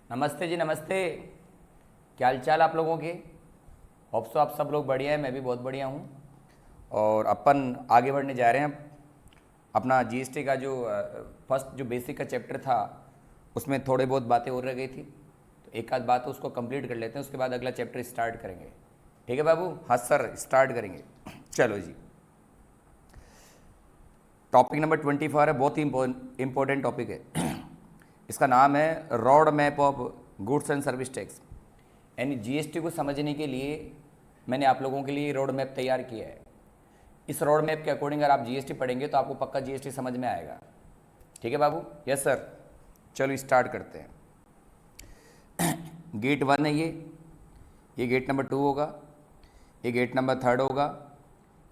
नमस्ते जी नमस्ते। क्या हाल चाल आप लोगों के? होप सो आप सब लोग बढ़िया हैं, मैं भी बहुत बढ़िया हूँ। और अपन आगे बढ़ने जा रहे हैं। अपना जीएसटी का जो फर्स्ट जो बेसिक का चैप्टर था उसमें थोड़े बहुत बातें और रह गई थी, तो एक आध बात उसको कंप्लीट कर लेते हैं, उसके बाद अगला चैप्टर स्टार्ट करेंगे। ठीक है बाबू? हाँ सर, स्टार्ट करेंगे। चलो जी। टॉपिक नंबर 24 है, बहुत ही इंपॉर्टेंट टॉपिक है। इसका नाम है road map of goods and service tax. यानी जीएसटी को समझने के लिए मैंने आप लोगों के लिए रोड मैप तैयार किया है। इस रोड मैप के अकॉर्डिंग अगर आप जीएसटी पढ़ेंगे तो आपको पक्का जीएसटी समझ में आएगा। ठीक है बाबू? Yes sir. चलो स्टार्ट करते हैं। गेट 1 है ये गेट नंबर 2 होगा, ये गेट नंबर 3 होगा,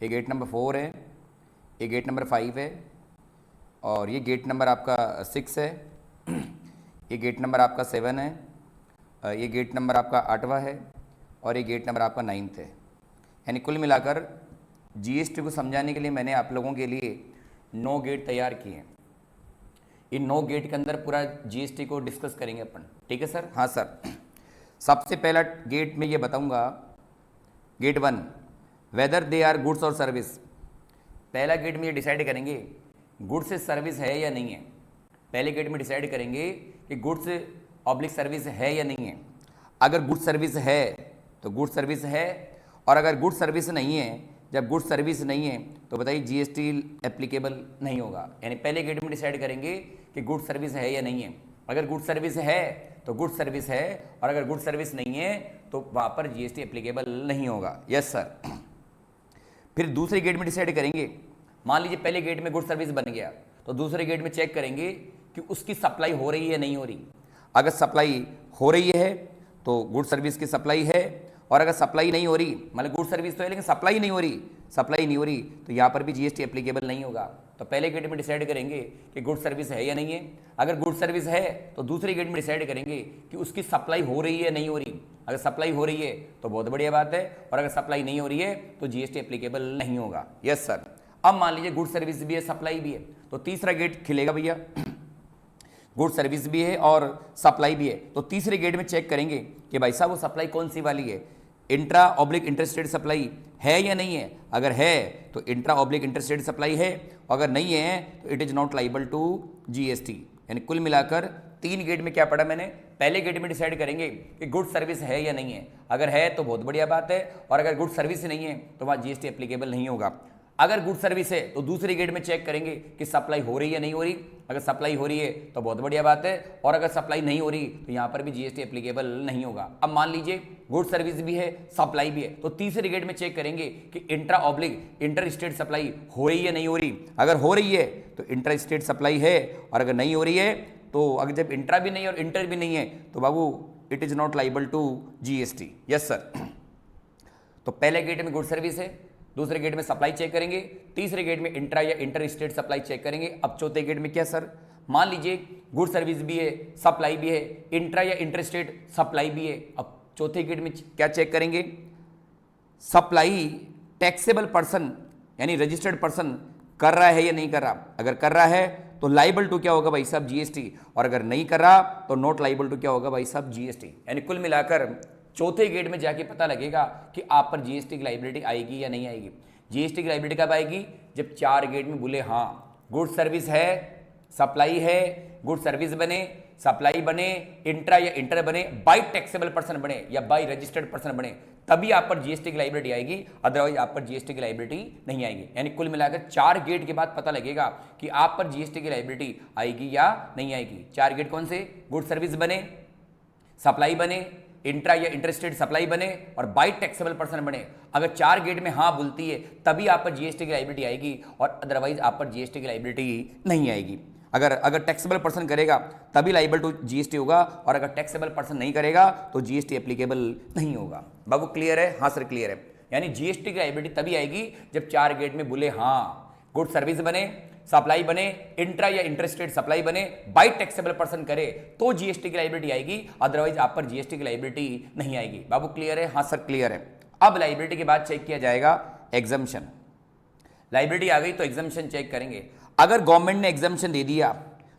ये गेट नंबर 4 है, ये गेट नंबर 5 है, और ये गेट नंबर आपका 6 है, ये गेट नंबर आपका 7 है, ये गेट नंबर आपका 8वां है, और ये गेट नंबर आपका 9th है। यानी कुल मिलाकर जीएसटी को समझाने के लिए मैंने आप लोगों के लिए 9 गेट तैयार किए हैं। इन 9 गेट के अंदर पूरा जीएसटी को डिस्कस करेंगे अपन। ठीक है सर? हाँ सर। सबसे पहला गेट में ये बताऊंगा, gate 1, whether they are goods और सर्विस। पहला गेट में ये डिसाइड करेंगे गुड्स से सर्विस है या नहीं है। पहले गेट में डिसाइड करेंगे कि गुड्स ऑब्लिक सर्विस है या नहीं है। अगर गुड सर्विस है तो गुड सर्विस है, और अगर गुड सर्विस नहीं है, जब गुड सर्विस नहीं है तो बताइए जीएसटी एप्लीकेबल नहीं होगा। यानी पहले गेट में डिसाइड करेंगे कि गुड सर्विस है या नहीं है। अगर गुड सर्विस है तो गुड सर्विस है, और अगर गुड सर्विस नहीं है तो वहाँ पर जीएसटी एप्लीकेबल नहीं होगा। Yes sir. फिर दूसरे गेट में डिसाइड करेंगे, मान लीजिए पहले गेट में गुड सर्विस बन गया तो दूसरे गेट में चेक करेंगे कि उसकी सप्लाई हो रही है नहीं हो रही। अगर सप्लाई हो रही है तो गुड सर्विस की सप्लाई है, और अगर सप्लाई नहीं हो रही, मतलब गुड सर्विस तो है लेकिन सप्लाई नहीं हो रही, तो यहाँ पर भी जीएसटी एप्लीकेबल नहीं होगा। तो पहले गेट में डिसाइड करेंगे कि गुड सर्विस है या नहीं है। अगर गुड सर्विस है तो दूसरे गेट में डिसाइड करेंगे कि उसकी सप्लाई हो रही है नहीं हो रही। अगर सप्लाई हो रही है तो बहुत बढ़िया बात है, और अगर सप्लाई नहीं हो रही है तो जीएसटी एप्लीकेबल नहीं होगा। Yes sir. अब मान लीजिए गुड सर्विस भी है, सप्लाई भी है, तो तीसरा गेट खिलेगा भैया। गुड सर्विस भी है और सप्लाई भी है, तो तीसरे गेट में चेक करेंगे कि भाई साहब वो सप्लाई कौन सी वाली है, इंट्रा ऑब्लिक इंटरस्टेट सप्लाई है या नहीं है। अगर है तो इंट्रा ऑब्लिक इंटरस्टेट सप्लाई है, अगर नहीं है तो it is not liable to GST. यानी कुल मिलाकर 3 गेट में क्या पढ़ा मैंने? पहले गेट में डिसाइड करेंगे कि गुड सर्विस है या नहीं है। अगर है तो बहुत बढ़िया बात है, और अगर गुड सर्विस नहीं है तो वहाँ जीएसटी एप्लीकेबल नहीं होगा। अगर गुड सर्विस है तो दूसरे गेट में चेक करेंगे कि सप्लाई हो रही है नहीं हो रही। अगर सप्लाई हो रही है तो बहुत बढ़िया बात है, और अगर सप्लाई नहीं हो रही तो यहाँ पर भी जीएसटी एप्लीकेबल नहीं होगा। अब मान लीजिए गुड सर्विस भी है, सप्लाई भी है, तो तीसरे गेट में चेक करेंगे कि intra oblique inter state supply हो रही है नहीं हो रही। अगर हो रही है तो इंटर स्टेट सप्लाई है, और अगर नहीं हो रही है तो अगर जब इंट्रा भी नहीं है और इंटर भी नहीं है तो बाबू it is not liable to GST. Yes sir. तो पहले गेट में गुड सर्विस है, दूसरे गेट में सप्लाई चेक करेंगे, तीसरे गेट में इंट्रा या इंटर स्टेट सप्लाई चेक करेंगे। अब चौथे गेट में क्या सर? मान लीजिए गुड सर्विस भी है, सप्लाई भी है, इंट्रा या इंटर स्टेट सप्लाई भी है। अब चौथे गेट में क्या चेक करेंगे? सप्लाई टैक्सेबल पर्सन यानी रजिस्टर्ड पर्सन कर रहा है या नहीं कर रहा। अगर कर रहा है तो लाइबल टू क्या होगा भाई साहब? जीएसटी। और अगर नहीं कर रहा तो नॉट लाइबल टू क्या होगा भाई साहब? जीएसटी। यानी कुल मिलाकर चौथे गेट में जाके पता लगेगा कि आप पर जीएसटी की लाइबिलिटी आएगी या नहीं आएगी। जीएसटी की लाइबिलिटी कब आएगी? जब 4 गेट में बोले हाँ गुड सर्विस है, सप्लाई है, गुड सर्विस बने, सप्लाई बने, इंट्रा या इंटर बने, बाई टैक्सेबल पर्सन बने या बाई रजिस्टर्ड पर्सन बने, तभी आप पर जीएसटी की लाइबिलिटी आएगी। अदरवाइज आप पर जीएसटी की लाइबिलिटी नहीं आएगी। यानी कुल मिलाकर 4 गेट के बाद पता लगेगा कि आप पर जीएसटी की लाइबिलिटी आएगी या नहीं आएगी। 4 गेट कौन से? गुड सर्विस बने, सप्लाई बने, इंट्रा या इंटरस्टेट सप्लाई बने, और बाई टैक्सेबल पर्सन बने। अगर 4 गेट में हाँ बोलती है तभी आप पर जीएसटी की लाइबिलिटी आएगी, और अदरवाइज आप पर जीएसटी की लाइबिलिटी नहीं आएगी। अगर टैक्सेबल पर्सन करेगा तभी लाइबल टू जीएसटी होगा, और अगर टैक्सेबल पर्सन नहीं करेगा तो जीएसटी एप्लीकेबल नहीं होगा। बाबू क्लियर है? हाँ सर क्लियर है। यानी जीएसटी की लाइबिलिटी तभी आएगी जब 4 गेट में बोले हाँ गुड सर्विस बने, सप्लाई बने, इंट्रा या इंटरस्टेट सप्लाई बने, बाई टैक्सेबल पर्सन करे तो जीएसटी की लाइबिलिटी आएगी, अदरवाइज आप पर जीएसटी की लाइबिलिटी नहीं आएगी। बाबू क्लियर है? हाँ सर क्लियर है। अब लाइबिलिटी के बाद चेक किया जाएगा एग्जम्पशन। लाइबिलिटी आ गई तो एग्जम्पशन चेक करेंगे। अगर गवर्नमेंट ने एग्जम्पशन दे दिया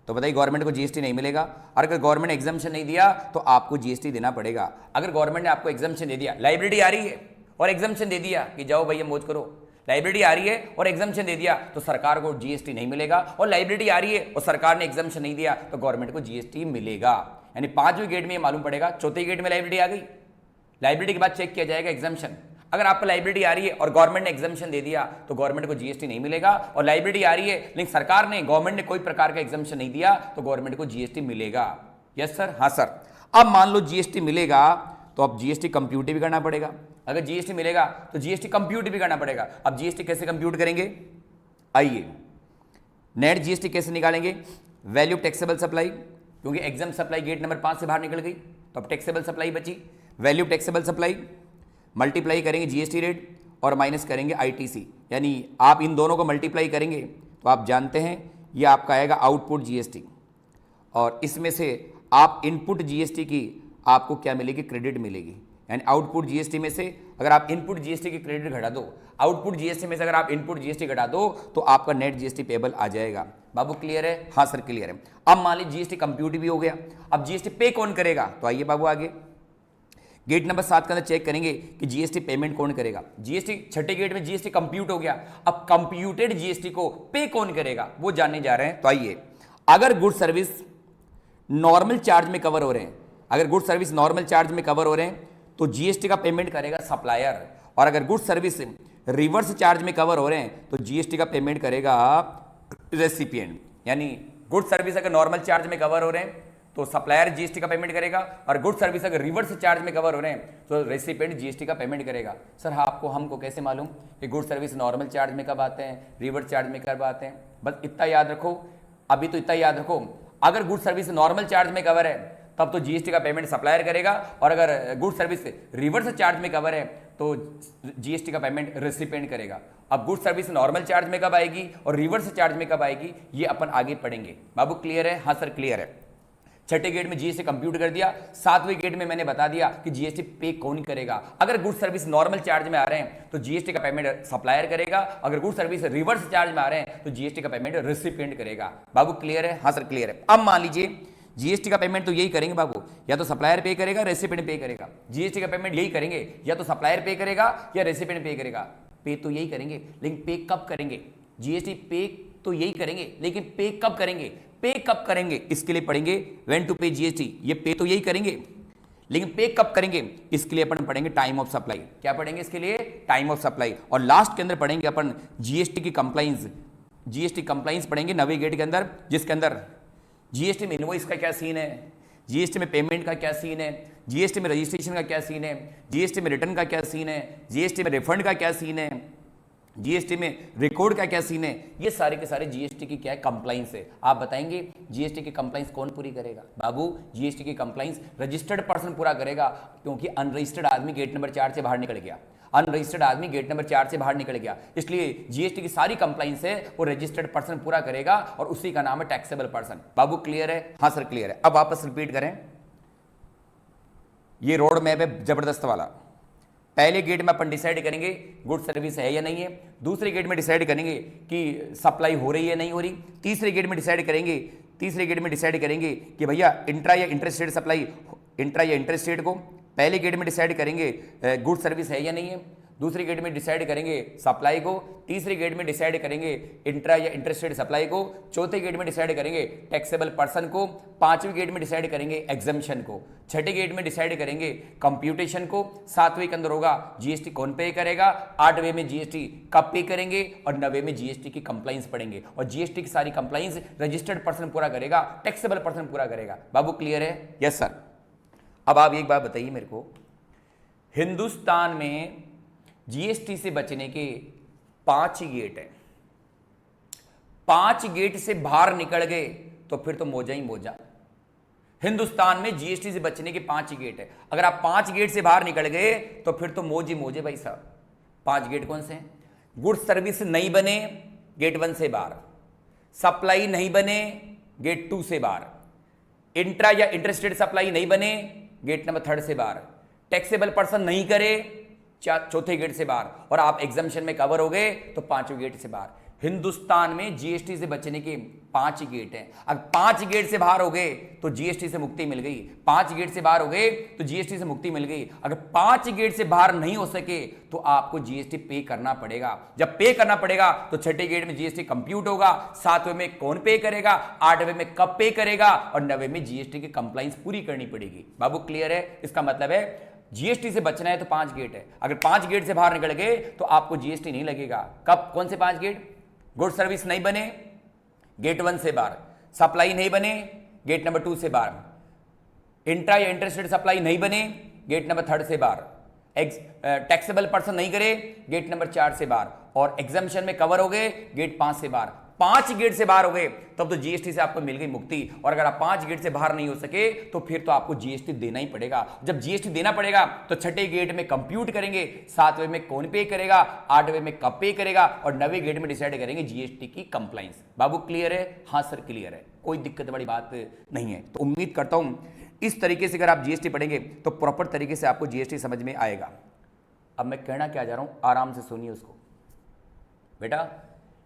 तो बताइए गवर्नमेंट को जीएसटी नहीं मिलेगा। और अगर गवर्नमेंट ने एग्जाम्पशन नहीं दिया तो आपको जीएसटी देना पड़ेगा। अगर गवर्नमेंट ने आपको एग्जाम्पशन दे दिया, लाइब्रेरी आ रही है और एग्जाम्पशन दे दिया कि जाओ भैया मौज करो, लाइब्रेरी आ रही है और एग्जाम्पशन दे दिया तो सरकार को जीएसटी नहीं मिलेगा। और लाइब्रेरी आ रही है और सरकार ने एग्जाम्पशन नहीं दिया तो गवर्नमेंट को जीएसटी मिलेगा। यानी 5वें गेट में ये मालूम पड़ेगा, चौथे गेट में लाइब्रेरी आ गई, लाइब्रेरी के बाद चेक किया जाएगा एग्जाम्पशन। अगर आपको लाइब्रेरी आ रही है और गवर्नमेंट ने एग्जाम्पशन दे दिया तो गवर्नमेंट को जीएसटी नहीं मिलेगा। और लाइब्रेरी आ रही है लेकिन सरकार ने, गवर्नमेंट ने कोई प्रकार का एग्जाम्पशन नहीं दिया तो गवर्नमेंट को जीएसटी मिलेगा। यस सर, हाँ सर। अब मान लो जीएसटी मिलेगा तो अब जीएसटी कंप्यूट भी करना पड़ेगा। अगर जीएसटी मिलेगा तो जीएसटी कंप्यूट भी करना पड़ेगा। अब जीएसटी कैसे कंप्यूट करेंगे, आइए नेट जीएसटी कैसे निकालेंगे। वैल्यू टैक्सेबल सप्लाई, क्योंकि एग्जाम सप्लाई गेट नंबर 5 से बाहर निकल गई तो अब टैक्सेबल सप्लाई बची। वैल्यू टैक्सेबल सप्लाई मल्टीप्लाई करेंगे जीएसटी रेट और माइनस करेंगे आईटीसी, यानी आप इन दोनों को मल्टीप्लाई करेंगे तो आप जानते हैं ये आपका आएगा आउटपुट जीएसटी। और इसमें से आप इनपुट जीएसटी की आपको क्या मिलेगी, क्रेडिट मिलेगी। यानी आउटपुट जीएसटी में से अगर आप इनपुट जीएसटी की क्रेडिट घटा दो, आउटपुट जीएसटी में से अगर आप इनपुट जीएसटी घटा दो तो आपका नेट जीएसटी पेबल आ जाएगा। बाबू क्लियर है, हाँ सर क्लियर है। अब मान लीजिए जीएसटी कंप्यूट भी हो गया, अब जीएसटी पे कौन करेगा, तो आइए बाबू आगे गेट नंबर 7 के अंदर चेक करेंगे कि जीएसटी पेमेंट कौन करेगा। जीएसटी छठे गेट में जीएसटी कंप्यूट हो गया, अब कंप्यूटेड जीएसटी को पे कौन करेगा वो जानने जा रहे हैं। तो आइए, अगर गुड सर्विस नॉर्मल चार्ज में कवर हो रहे हैं, अगर गुड सर्विस नॉर्मल चार्ज में कवर हो रहे हैं तो जीएसटी का पेमेंट करेगा सप्लायर। और अगर गुड सर्विस रिवर्स चार्ज में कवर हो रहे हैं तो जीएसटी का पेमेंट करेगा रेसिपिएंट। यानी गुड सर्विस अगर नॉर्मल चार्ज में कवर हो रहे हैं तो सप्लायर जीएसटी का पेमेंट करेगा, और गुड सर्विस अगर रिवर्स चार्ज में कवर हो रहे हैं तो रेसिपिएंट जीएसटी का पेमेंट करेगा। सर हाँ, आपको हमको कैसे मालूम कि गुड सर्विस नॉर्मल चार्ज में कब आते हैं, रिवर्स चार्ज में कब आते हैं। बस इतना याद रखो, अभी तो इतना याद रखो, अगर गुड सर्विस नॉर्मल चार्ज में कवर है तब तो जीएसटी का पेमेंट सप्लायर करेगा, और अगर गुड सर्विस रिवर्स चार्ज में कवर है तो जीएसटी का पेमेंट रेसिपिएंट करेगा। अब गुड सर्विस नॉर्मल चार्ज में कब आएगी और रिवर्स चार्ज में कब आएगी ये अपन आगे पढ़ेंगे। बाबू क्लियर है, हाँ सर क्लियर है। छठे गेट में जीएसटी कंप्यूट कर दिया, 7वें गेट में मैंने बता दिया कि जीएसटी पे कौन करेगा। अगर गुड सर्विस नॉर्मल चार्ज में आ रहे हैं तो जीएसटी का पेमेंट सप्लायर करेगा, अगर गुड सर्विस रिवर्स चार्ज में आ रहे हैं तो जीएसटी का पेमेंट रेसिपिएंट करेगा। बाबू क्लियर है, हाँ सर क्लियर है। अब मान लीजिए जीएसटी का पेमेंट तो यही करेंगे बाबू, या तो सप्लायर पे करेगा रेसिपिएंट पे करेगा। जीएसटी का पेमेंट यही करेंगे, या तो सप्लायर पे करेगा या रेसिपिएंट पे करेगा। पे तो यही करेंगे लेकिन पे कब करेंगे, जीएसटी पे तो यही करेंगे लेकिन पे कब करेंगे, पे कब करेंगे इसके लिए पढ़ेंगे व्हेन टू पे जीएसटी। ये पे तो यही करेंगे लेकिन पे कब करेंगे इसके लिए अपन पढ़ेंगे टाइम ऑफ सप्लाई। क्या पढ़ेंगे इसके लिए, टाइम ऑफ सप्लाई। और लास्ट के अंदर पढ़ेंगे अपन जीएसटी की कंप्लाइंस, जीएसटी कंप्लाइंस पढ़ेंगे 9वें गेट के अंदर, जिसके अंदर जीएसटी में इनवॉइस का क्या सीन है, जीएसटी में पेमेंट का क्या सीन है, जीएसटी में रजिस्ट्रेशन का क्या सीन है, जीएसटी में रिटर्न का क्या सीन है, जीएसटी में रिफंड का क्या सीन है, जीएसटी में रिकॉर्ड का क्या सीन है। ये सारे के सारे जीएसटी की क्या है, कंप्लाइंस है। आप बताएंगे जीएसटी की कंप्लाइंस कौन पूरी करेगा। बाबू जीएसटी की कंप्लाइंस रजिस्टर्ड पर्सन पूरा करेगा, क्योंकि अनरजिस्टर्ड आदमी गेट नंबर 4 से बाहर निकल गया, अनरजिस्टर्ड आदमी गेट नंबर 4 से बाहर निकल गया, इसलिए जीएसटी की सारी कंप्लाइंस है वो रजिस्टर्ड पर्सन पूरा करेगा और उसी का नाम है टैक्सेबल पर्सन। बाबू क्लियर है, हाँ सर क्लियर है। अब वापस रिपीट करें, ये रोड मैप है जबरदस्त वाला। पहले गेट में अपन डिसाइड करेंगे गुड सर्विस है या नहीं है, दूसरे गेट में डिसाइड करेंगे कि सप्लाई हो रही है नहीं हो रही, तीसरे गेट में डिसाइड करेंगे कि भैया इंट्रा या इंटरस्टेट सप्लाई, इंट्रा या इंटरस्टेट को पहले गेट में डिसाइड करेंगे गुड सर्विस है या नहीं है, दूसरे गेट में डिसाइड करेंगे सप्लाई को, तीसरे गेट में डिसाइड करेंगे इंट्रा या इंटरस्टेट सप्लाई को, चौथे गेट में डिसाइड करेंगे टैक्सेबल पर्सन को, पांचवें गेट में डिसाइड करेंगे एग्जम्पशन को, छठे गेट में डिसाइड करेंगे कंप्यूटेशन को, सातवें के अंदर होगा जीएसटी कौन पे करेगा, आठवें में जीएसटी कब पे करेंगे, और नवे में जीएसटी की कंप्लाइंस पढ़ेंगे। और जीएसटी की सारी कंप्लाइंस रजिस्टर्ड पर्सन पूरा करेगा, टैक्सेबल पर्सन पूरा करेगा। बाबू क्लियर है? Yes sir. अब आप एक बात बताइए मेरे को, हिंदुस्तान में जीएसटी से बचने के 5 गेट हैं, 5 गेट से बाहर निकल गए तो फिर तो मौजा ही मौजा। हिंदुस्तान में जीएसटी से बचने के 5 गेट है, अगर आप 5 गेट से बाहर निकल गए तो फिर तो मौज ही मौजे भाई साहब। 5 गेट कौन से हैं? गुड सर्विस नहीं बने गेट 1 से बाहर, सप्लाई नहीं बने गेट 2 से बाहर, इंट्रा या इंटरस्टेट सप्लाई नहीं बने गेट नंबर 3 से बाहर, टैक्सेबल पर्सन नहीं करे चौथे गेट से बाहर, और आप एग्जाम्पशन में कवर हो गए तो 5वें गेट से बाहर। हिंदुस्तान में जीएसटी से बचने के 5 गेट हैं। अगर 5 गेट से बाहर हो गए तो जीएसटी से मुक्ति मिल गई। 5 गेट से बाहर हो गए तो जीएसटी से मुक्ति मिल गई। अगर 5 गेट से बाहर नहीं हो सके तो आपको जीएसटी पे करना पड़ेगा। जब पे करना पड़ेगा तो छठे गेट में जीएसटी कंप्यूट होगा, 7वें में कौन पे करेगा, 8वें में कब पे करेगा और 9वें में जीएसटी की कंप्लाइंस पूरी करनी पड़ेगी। बाबू क्लियर है? इसका मतलब है जीएसटी से बचना है तो 5 गेट है। अगर 5 गेट से बाहर निकल गए तो आपको जीएसटी नहीं लगेगा। कब? कौन से 5 गेट? गुड सर्विस नहीं बने, गेट 1 से बाहर। सप्लाई नहीं बने, गेट नंबर 2 से बाहर। इंट्रा या इंटरस्टेट सप्लाई नहीं बने, गेट नंबर 3 से बाहर। टैक्सेबल पर्सन नहीं करे, गेट नंबर 4 से बाहर। और एग्जामिशन में कवर हो गए, गेट 5 से बाहर। 5 गेट से बाहर हो गए तब तो जीएसटी से आपको मिल गई मुक्ति। और अगर आप 5 गेट से बाहर नहीं हो सके तो फिर तो आपको जीएसटी देना ही पड़ेगा। जब जीएसटी देना पड़ेगा तो छठे गेट में कंप्यूट करेंगे, 7वें में कौन पे करेगा, 8वें में कब पे करेगा और 9वें गेट में डिसाइड करेंगे जीएसटी की कंप्लाइंस। बाबू क्लियर है? हाँ सर क्लियर है, कोई दिक्कत वाली बात नहीं है। तो उम्मीद करता हूं इस तरीके से अगर आप जीएसटी पढ़ेंगे तो प्रॉपर तरीके से आपको जीएसटी समझ में आएगा। अब मैं कहना क्या जा रहा हूं, आराम से सुनिए उसको। बेटा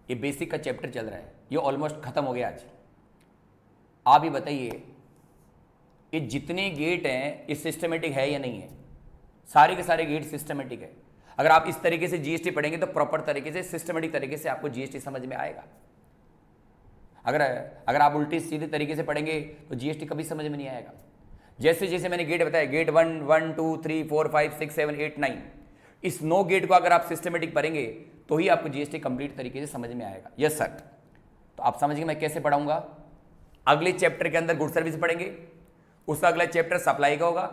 ये बेसिक का चैप्टर चल रहा है, ये ऑलमोस्ट खत्म हो गया आज। आप ही बताइए ये जितने गेट हैं ये सिस्टमेटिक है या नहीं है? सारे के सारे गेट सिस्टमेटिक है। अगर आप इस तरीके से जीएसटी पढ़ेंगे तो प्रॉपर तरीके से सिस्टमेटिक तरीके से आपको जीएसटी समझ में आएगा। अगर आप उल्टी सीधे तरीके से पढ़ेंगे तो जीएसटी कभी समझ में नहीं आएगा। जैसे जैसे मैंने गेट बताया, गेट 1, 1, 2, 3, 4, 5, 6, 7, 8, 9, इस 9 गेट को अगर आप सिस्टमेटिक पढ़ेंगे तो ही आपको जीएसटी कंप्लीट तरीके से समझ में आएगा। Yes sir. तो आप समझिए मैं कैसे पढ़ाऊंगा। अगले चैप्टर के अंदर गुड सर्विस पढ़ेंगे, उसका अगला चैप्टर सप्लाई का होगा,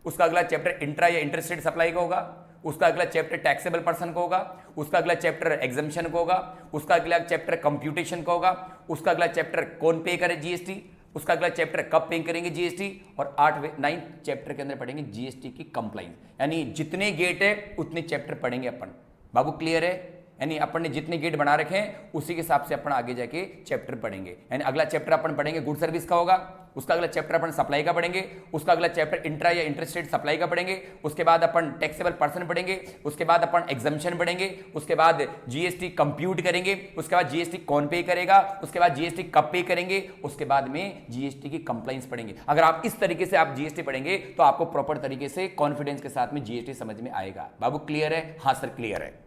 उसका अगला चैप्टर इंट्रा या इंटरस्टेट सप्लाई का होगा, उसका अगला चैप्टर टैक्सेबल पर्सन का होगा, उसका अगला चैप्टर एग्जम्पशन का होगा, उसका अगला चैप्टर कंप्यूटेशन का होगा, उसका अगला चैप्टर कौन पे करे जीएसटी, उसका अगला चैप्टर कब पे करेंगे जीएसटी, और 9th चैप्टर के अंदर पढ़ेंगे जीएसटी की कंप्लाइंस। यानी जितने गेट है उतने चैप्टर पढ़ेंगे अपन। बाबू क्लियर है? यानी अपन ने जितने गेट बना रखे हैं उसी के हिसाब से अपन आगे जाके चैप्टर पढ़ेंगे। यानी अगला चैप्टर अपन पढ़ेंगे गुड सर्विस का होगा, उसका अगला चैप्टर अपन सप्लाई का पढ़ेंगे, उसका अगला चैप्टर इंट्रा या इंटरस्टेट सप्लाई का पढ़ेंगे, उसके बाद अपन टैक्सेबल पर्सन पढ़ेंगे, उसके बाद अपन एग्जम्पशन पढ़ेंगे, उसके बाद जीएसटी कंप्यूट करेंगे, उसके बाद जीएसटी कौन पे करेगा, उसके बाद जीएसटी कब पे करेंगे, उसके बाद में जीएसटी की कंप्लाइंस पढ़ेंगे। अगर आप इस तरीके से आप जीएसटी पढ़ेंगे तो आपको प्रॉपर तरीके से कॉन्फिडेंस के साथ में जीएसटी समझ में आएगा। बाबू क्लियर है? हाँ सर क्लियर है।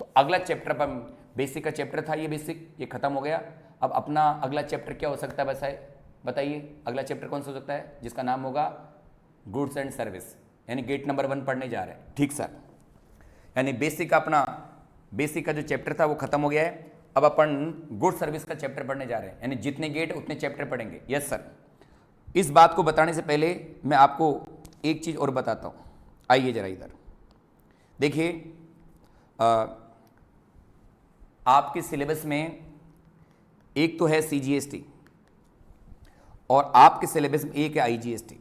तो अगला चैप्टर पर बेसिक का चैप्टर था, ये बेसिक ये खत्म हो गया। अब अपना अगला चैप्टर क्या हो सकता है बताइए? अगला चैप्टर कौन सा हो सकता है? जिसका नाम होगा गुड्स एंड सर्विस, यानी गेट नंबर 1 पढ़ने जा रहे हैं। ठीक सर। यानी बेसिक का जो चैप्टर था वो खत्म हो गया है। अब अपन गुड सर्विस का चैप्टर पढ़ने जा रहे हैं, यानी जितने गेट उतने चैप्टर पढ़ेंगे। Yes sir. इस बात को बताने से पहले मैं आपको एक चीज और बताता हूं। आइए जरा इधर देखिए, आपके सिलेबस में एक तो है सीजीएसटी और आपके सिलेबस में एक है आईजीएसटी।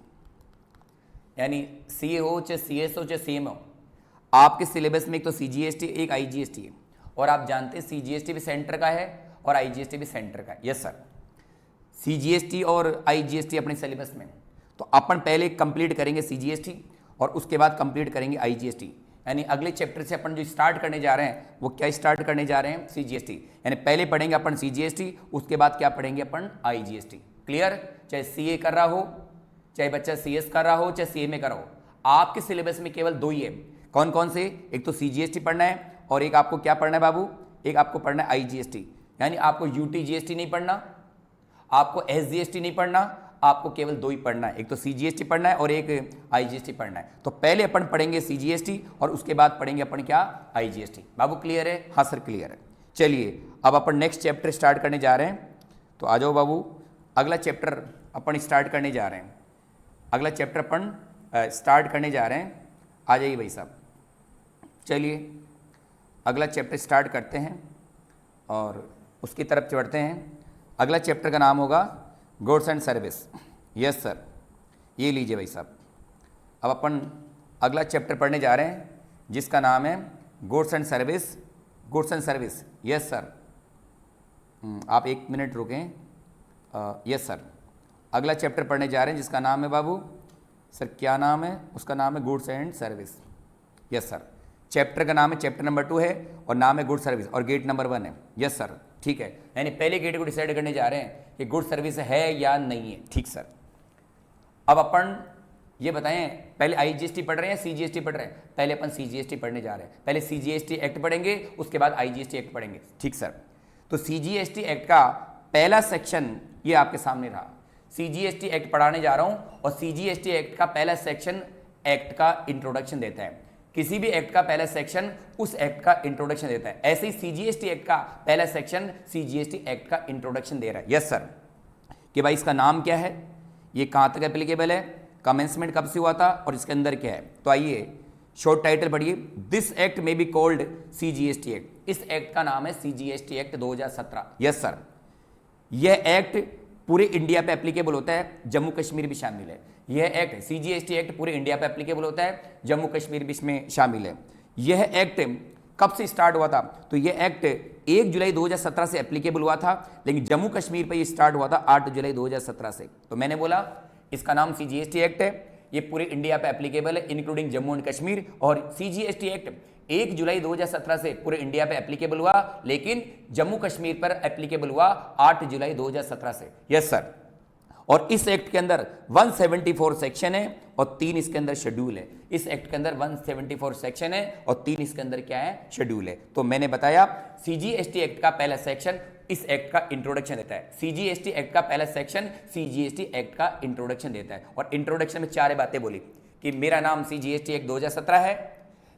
यानी सीए हो चाहे सीएस हो चाहे सीएम हो, आपके सिलेबस में एक तो सीजीएसटी एक आईजीएसटी है। और आप जानते हैं सीजीएसटी भी सेंटर का है और आईजीएसटी भी सेंटर का है। Yes sir. सीजीएसटी और आईजीएसटी अपने सिलेबस में, तो अपन पहले कंप्लीट करेंगे सीजीएसटी और उसके बाद कंप्लीट करेंगे आईजीएसटी। यानी अगले चैप्टर से अपन जो स्टार्ट करने जा रहे हैं वो क्या स्टार्ट करने जा रहे हैं? सीजीएसटी। यानी पहले पढ़ेंगे अपन सीजीएसटी, उसके बाद क्या पढ़ेंगे अपन? आईजीएसटी। क्लियर? चाहे सीए कर रहा हो, चाहे बच्चा सीएस कर रहा हो, चाहे सीएमए कर रहा हो, आपके सिलेबस में केवल 2 ही है। कौन कौन से? एक तो सीजीएसटी पढ़ना है और एक आपको क्या पढ़ना है बाबू? एक आपको पढ़ना है आईजीएसटी। यानी आपको यूटीजीएसटी नहीं पढ़ना, आपको एसजीएसटी नहीं पढ़ना, आपको केवल 2 ही पढ़ना है। एक तो सीजीएसटी पढ़ना है और एक आईजीएसटी पढ़ना है। तो पहले अपन पढ़ेंगे सीजीएसटी और उसके बाद पढ़ेंगे अपन क्या? आईजीएसटी। बाबू क्लियर है? हाँ सर क्लियर है। चलिए अब अपन नेक्स्ट चैप्टर स्टार्ट करने जा रहे हैं। तो आ जाओ बाबू, अगला चैप्टर अपन स्टार्ट करने जा रहे हैं। अगला चैप्टर अपन स्टार्ट करने जा रहे हैं। आ जाइए भाई साहब। चलिए अगला चैप्टर स्टार्ट करते हैं और उसकी तरफ चढ़ते हैं। अगला चैप्टर का नाम होगा goods and service. Yes sir. ये लीजिए भाई साहब, अब अपन अगला चैप्टर पढ़ने जा रहे हैं जिसका नाम है goods and service. Goods and service. Yes sir. आप 1 मिनट रुकें। Yes sir. अगला चैप्टर पढ़ने जा रहे हैं जिसका नाम है बाबू, सर क्या नाम है? उसका नाम है goods and service. Yes sir. Chapter का नाम है चैप्टर नंबर 2 है और नाम है गुड सर्विस और गेट नंबर 1 है। यस सर, ठीक है, यानी पहले गेट को डिसाइड करने जा रहे हैं कि गुड सर्विस है या नहीं है। ठीक सर, अब अपन ये बताएं पहले आईजीएसटी पढ़ रहे हैं सीजीएसटी पढ़ रहे हैं? पहले अपन सीजीएसटी पढ़ने जा रहे हैं। पहले सीजीएसटी एक्ट पढ़ेंगे, उसके बाद आईजीएसटी एक्ट पढ़ेंगे। ठीक सर, तो सीजीएसटी एक्ट का पहला सेक्शन ये आपके सामने रहा। सीजीएसटी एक्ट पढ़ाने जा रहा हूं और सीजीएसटी एक्ट का पहला सेक्शन एक्ट का इंट्रोडक्शन देता है। किसी भी एक्ट का पहला सेक्शन उस एक्ट का इंट्रोडक्शन देता है। ऐसे ही सीजीएसटी एक्ट का पहला सेक्शन सीजीएसटी एक्ट का इंट्रोडक्शन दे रहा है। यस सर, कि भाई इसका नाम क्या है, ये कहां तक एप्लीकेबल है, कमेंसमेंट कब से हुआ था और इसके अंदर क्या है। तो आइए शॉर्ट टाइटल पढ़िए, दिस एक्ट में बी कॉल्ड सीजीएसटी एक्ट। इस एक्ट का नाम है सीजीएसटी एक्ट 2017। यस सर, यह एक्ट पूरे इंडिया पे एप्लीकेबल होता है, जम्मू कश्मीर भी शामिल है। यह एक्ट सीजीएसटी एक्ट पूरे इंडिया पे एप्लीकेबल होता है, जम्मू कश्मीर भी इसमें शामिल है। यह एक्ट कब से स्टार्ट हुआ था? तो यह एक्ट 1 जुलाई 2017 से एप्लीकेबल हुआ था, लेकिन जम्मू कश्मीर पे ये स्टार्ट हुआ था 8 जुलाई 2017 से। तो मैंने बोला इसका नाम सीजीएसटी एक्ट है, ये पूरे इंडिया पे एप्लीकेबल है इंक्लूडिंग जम्मू एंड कश्मीर। और सीजीएसटी एक्ट 1 जुलाई 2017 से पूरे इंडिया पे एप्लीकेबल हुआ, लेकिन जम्मू कश्मीर पर एप्लीकेबल हुआ 8 जुलाई 2017 से। यस सर, और इस एक्ट के अंदर 174 सेक्शन है और 3 इसके अंदर शेड्यूल है। इस एक्ट के अंदर 174 सेक्शन है और 3 इसके अंदर क्या है, शेड्यूल है। तो मैंने बताया सीजीएसटी एक्ट का पहला सेक्शन इस एक्ट का इंट्रोडक्शन देता है। सीजीएसटी एक्ट का पहला सेक्शन सीजीएसटी एक्ट का इंट्रोडक्शन देता है। और इंट्रोडक्शन में 4 बातें बोली कि मेरा नाम सीजीएसटी एक्ट 2017 है,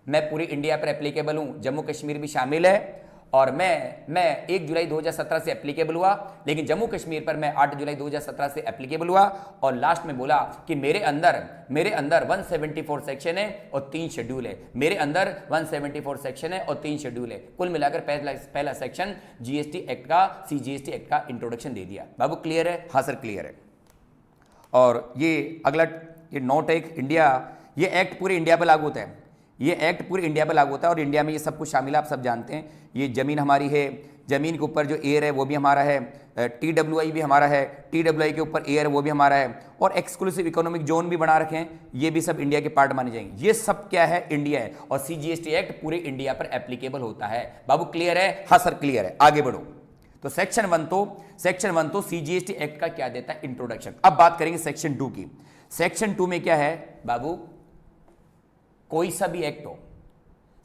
मैं पूरी इंडिया पर एप्लीकेबल हूं, जम्मू कश्मीर भी शामिल है, और मैं 1 जुलाई 2017 से एप्लीकेबल हुआ, लेकिन जम्मू कश्मीर पर मैं 8 जुलाई 2017 से एप्लीकेबल हुआ। और लास्ट में बोला कि मेरे अंदर 174 सेक्शन है और 3 शेड्यूल है। मेरे अंदर 174 सेक्शन है और 3 शेड्यूल है। कुल मिलाकर पहला सेक्शन जीएसटी एक्ट का सीजीएसटी एक्ट का इंट्रोडक्शन दे दिया। बाबू क्लियर है? हाँ सर क्लियर है। और ये अगला ये नोट एक इंडिया, ये एक्ट पूरे इंडिया पर लागू होता है। ये एक्ट पूरे इंडिया पर लागू होता है और इंडिया में ये सब कुछ शामिल है, आप सब जानते हैं। ये ज़मीन हमारी है, ज़मीन के ऊपर जो एयर है वो भी हमारा है, TWI भी हमारा है, TWI के ऊपर एयर वो भी हमारा है, और एक्सक्लूसिव इकोनॉमिक जोन भी बना रखे हैं, ये भी सब इंडिया के पार्ट माने जाएंगे। ये सब क्या है, इंडिया है। और सीजीएसटी एक्ट पूरे इंडिया पर एप्लीकेबल होता है। बाबू क्लियर है? हाँ सर क्लियर है। आगे बढ़ो। तो सेक्शन वन तो सीजीएसटी एक्ट का क्या देता है, इंट्रोडक्शन। अब बात करेंगे सेक्शन 2 की। सेक्शन 2 में क्या है बाबू, कोई सा भी एक्ट हो,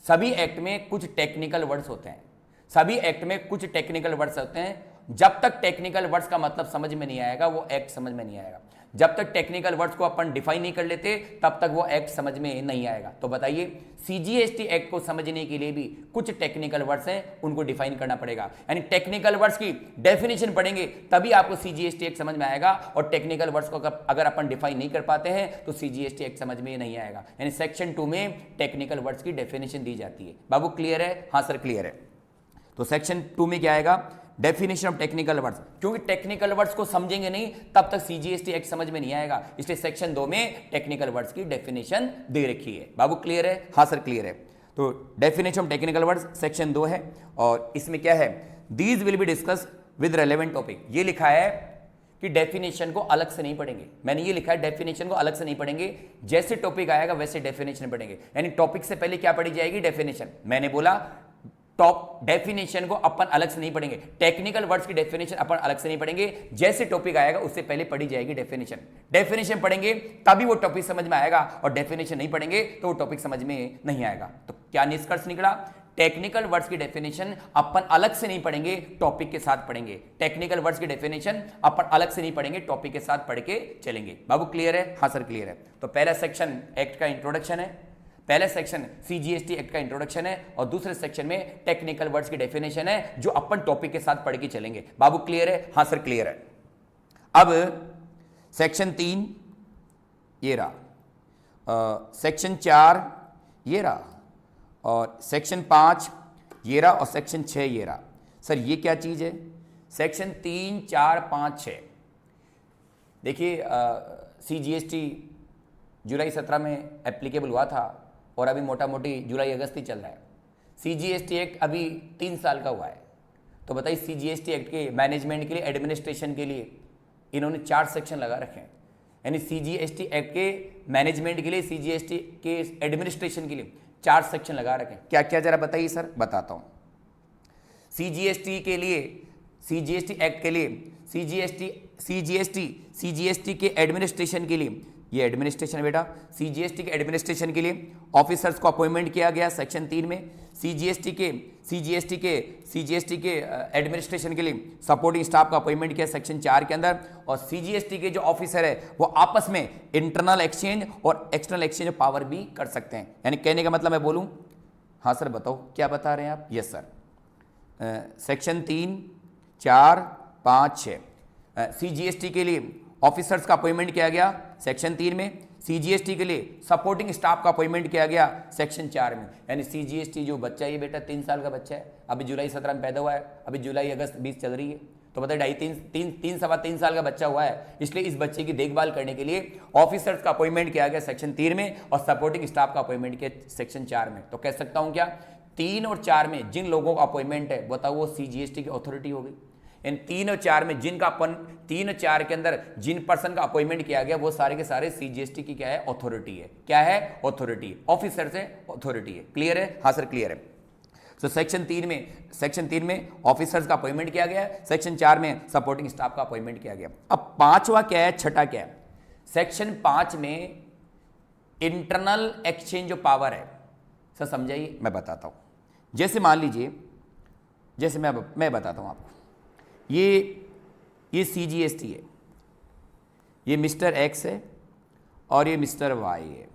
सभी एक्ट में कुछ टेक्निकल वर्ड्स होते हैं, सभी एक्ट में कुछ टेक्निकल वर्ड्स होते हैं। जब तक टेक्निकल वर्ड्स का मतलब समझ में नहीं आएगा वो एक्ट समझ में नहीं आएगा। जब तक टेक्निकल वर्ड्स को अपन डिफाइन नहीं कर लेते तब तक वो एक्ट समझ में नहीं आएगा। तो बताइए, सीजीएसटी एक्ट को समझने के लिए भी कुछ टेक्निकल वर्ड्स हैं, उनको डिफाइन करना पड़ेगा। यानी टेक्निकल वर्ड्स की डेफिनेशन पढ़ेंगे तभी आपको सीजीएसटी एक्ट समझ में आएगा, और टेक्निकल वर्ड्स को अगर अपन डिफाइन नहीं कर पाते हैं तो सीजीएसटी एक्ट समझ में नहीं आएगा। यानी सेक्शन 2 में टेक्निकल वर्ड्स की डेफिनेशन दी जाती है। बाबू क्लियर है? हाँ सर क्लियर है। तो सेक्शन 2 में क्या आएगा, डेफिनेशन ऑफ टेक्निकल वर्ड्स। क्योंकि टेक्निकल वर्ड्स को समझेंगे नहीं तब तक सीजीएसटी एक्ट समझ में नहीं आएगा, इसलिए सेक्शन 2 में टेक्निकल वर्ड्स की डेफिनेशन दे रखी है। बाबू क्लियर है? हाँ सर क्लियर है। तो definition of technical words section 2 है, और इसमें क्या है, these will be discuss with relevant topic. ये लिखा है कि डेफिनेशन को अलग से नहीं पढ़ेंगे। मैंने ये लिखा है डेफिनेशन को अलग से नहीं पढ़ेंगे, जैसे टॉपिक आएगा वैसे डेफिनेशन पढ़ेंगे। यानी टॉपिक से पहले क्या पढ़ी जाएगी, डेफिनेशन। मैंने बोला टॉप डेफिनेशन को अपन अलग से नहीं पढ़ेंगे, टेक्निकल वर्ड्स की डेफिनेशन अपन अलग से नहीं पढ़ेंगे, जैसे टॉपिक आएगा उससे पहले पढ़ी जाएगी डेफिनेशन। डेफिनेशन पढ़ेंगे तभी वो टॉपिक समझ में आएगा, और डेफिनेशन नहीं पढ़ेंगे तो वो टॉपिक समझ में नहीं आएगा। तो क्या निष्कर्ष निकला, टेक्निकल वर्ड्स की डेफिनेशन अपन अलग से नहीं पढ़ेंगे, टॉपिक के साथ पढ़ेंगे। टेक्निकल वर्ड्स की डेफिनेशन अपन अलग से नहीं पढ़ेंगे, टॉपिक के साथ पढ़ के चलेंगे। बाबू क्लियर है? हाँ सर क्लियर है। तो पहला सेक्शन एक्ट का इंट्रोडक्शन है, पहले सेक्शन सीजीएसटी एक्ट का इंट्रोडक्शन है, और दूसरे सेक्शन में टेक्निकल वर्ड्स की डेफिनेशन है जो अपन टॉपिक के साथ पढ़ के चलेंगे। बाबू क्लियर है? हाँ सर क्लियर है। अब सेक्शन 3 ये रहा, सेक्शन 4 ये रहा, और सेक्शन 5 ये रहा, और सेक्शन 6 ये रहा। सर ये क्या चीज है, सेक्शन 3, 4, 5, 6। देखिए सीजीएसटी जुलाई 17 में एप्लीकेबल हुआ था और अभी मोटा मोटी जुलाई अगस्त ही चल रहा है। सीजीएसटी एक्ट अभी 3 साल का हुआ है। तो बताइए सीजीएसटी एक्ट के मैनेजमेंट के लिए, एडमिनिस्ट्रेशन के लिए इन्होंने 4 सेक्शन लगा रखे हैं। यानी सीजीएसटी एक्ट के मैनेजमेंट के लिए, सीजीएसटी के एडमिनिस्ट्रेशन के लिए 4 सेक्शन लगा रखे, क्या क्या जरा बताइए सर। बताता हूं। सीजीएसटी के लिए, सीजीएसटी एक्ट के लिए, सीजीएसटी के एडमिनिस्ट्रेशन के लिए, ये एडमिनिस्ट्रेशन है बेटा, सीजीएसटी के एडमिनिस्ट्रेशन के लिए ऑफिसर्स को अपॉइंटमेंट किया गया सेक्शन 3 में। सीजीएसटी के एडमिनिस्ट्रेशन के लिए सपोर्टिंग स्टाफ का अपॉइंटमेंट किया सेक्शन 4 के अंदर। और सीजीएसटी के जो ऑफिसर है वो आपस में इंटरनल एक्सचेंज और एक्सटर्नल एक्सचेंज पावर भी कर सकते हैं। यानी कहने का मतलब मैं बोलूं, हाँ सर बताओ क्या बता रहे हैं आप। यस सर, सेक्शन 3, 4, 5, 6 सीजीएसटी के लिए ऑफिसर्स का अपॉइंटमेंट किया गया सेक्शन 3 में। सीजीएसटी के लिए सपोर्टिंग स्टाफ का अपॉइंटमेंट किया गया सेक्शन 4 में। यानी सीजीएसटी जो बच्चा है ये बेटा 3 साल का बच्चा है, अभी जुलाई 17 में पैदा हुआ है, अभी जुलाई अगस्त 20 चल रही है, तो बताइए 3.5 साल का बच्चा हुआ है। इसलिए इस बच्चे की देखभाल करने के लिए ऑफिसर्स का अपॉइंटमेंट किया गया सेक्शन 3 में और सपोर्टिंग स्टाफ का अपॉइंटमेंट किया सेक्शन 4 में। तो कह सकता हूं क्या 3 और 4 में जिन लोगों का अपॉइंटमेंट है बताओ वो सीजीएसटी की अथॉरिटी हो गई। इन 3 और 4 में जिनका 3 और 4 के अंदर जिन पर्सन का अपॉइंटमेंट किया गया वो सारे के सारे सीजीएसटी की क्या है, अथॉरिटी है। क्या है, अथॉरिटी। ऑफिसर से अथॉरिटी है। क्लियर है, हाँ सर क्लियर है। तो सेक्शन 3 में ऑफिसर्स का अपॉइंटमेंट किया गया, सेक्शन 4 में सपोर्टिंग स्टाफ का अपॉइंटमेंट किया गया। अब 5वां क्या है, छठा क्या है। सेक्शन 5 में इंटरनल एक्सचेंज जो पावर है, सर समझाइए, मैं बताता हूं। जैसे मान लीजिए, जैसे मैं बताता हूं आपको, ये सीजीएसटी है, ये मिस्टर एक्स है और ये मिस्टर वाई है।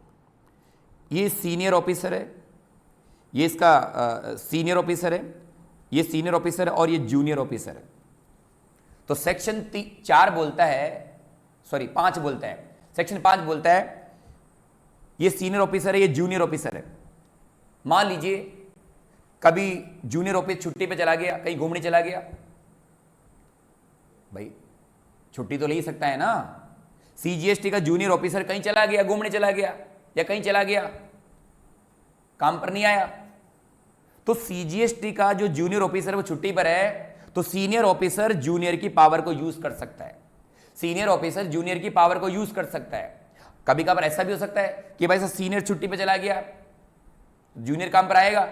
ये सीनियर ऑफिसर है, ये इसका सीनियर ऑफिसर है, ये सीनियर ऑफिसर है और ये जूनियर ऑफिसर है। तो सेक्शन 4 बोलता है, सॉरी 5 बोलता है, सेक्शन 5 बोलता है ये सीनियर ऑफिसर है, ये जूनियर ऑफिसर है। मान लीजिए कभी जूनियर ऑफिसर छुट्टी पे चला गया, कहीं घूमने चला गया, भाई छुट्टी तो ले ही सकता है ना। सीजीएसटी का जूनियर ऑफिसर कहीं चला गया, घूमने चला गया या कहीं चला गया, काम पर नहीं आया, तो सीजीएसटी का जो जूनियर ऑफिसर वो छुट्टी पर है, तो सीनियर ऑफिसर जूनियर की पावर को यूज कर सकता है। सीनियर ऑफिसर जूनियर की पावर को यूज कर सकता है। कभी कभार ऐसा भी हो सकता है कि भाई सीनियर छुट्टी पे चला गया, जूनियर काम पर आएगा,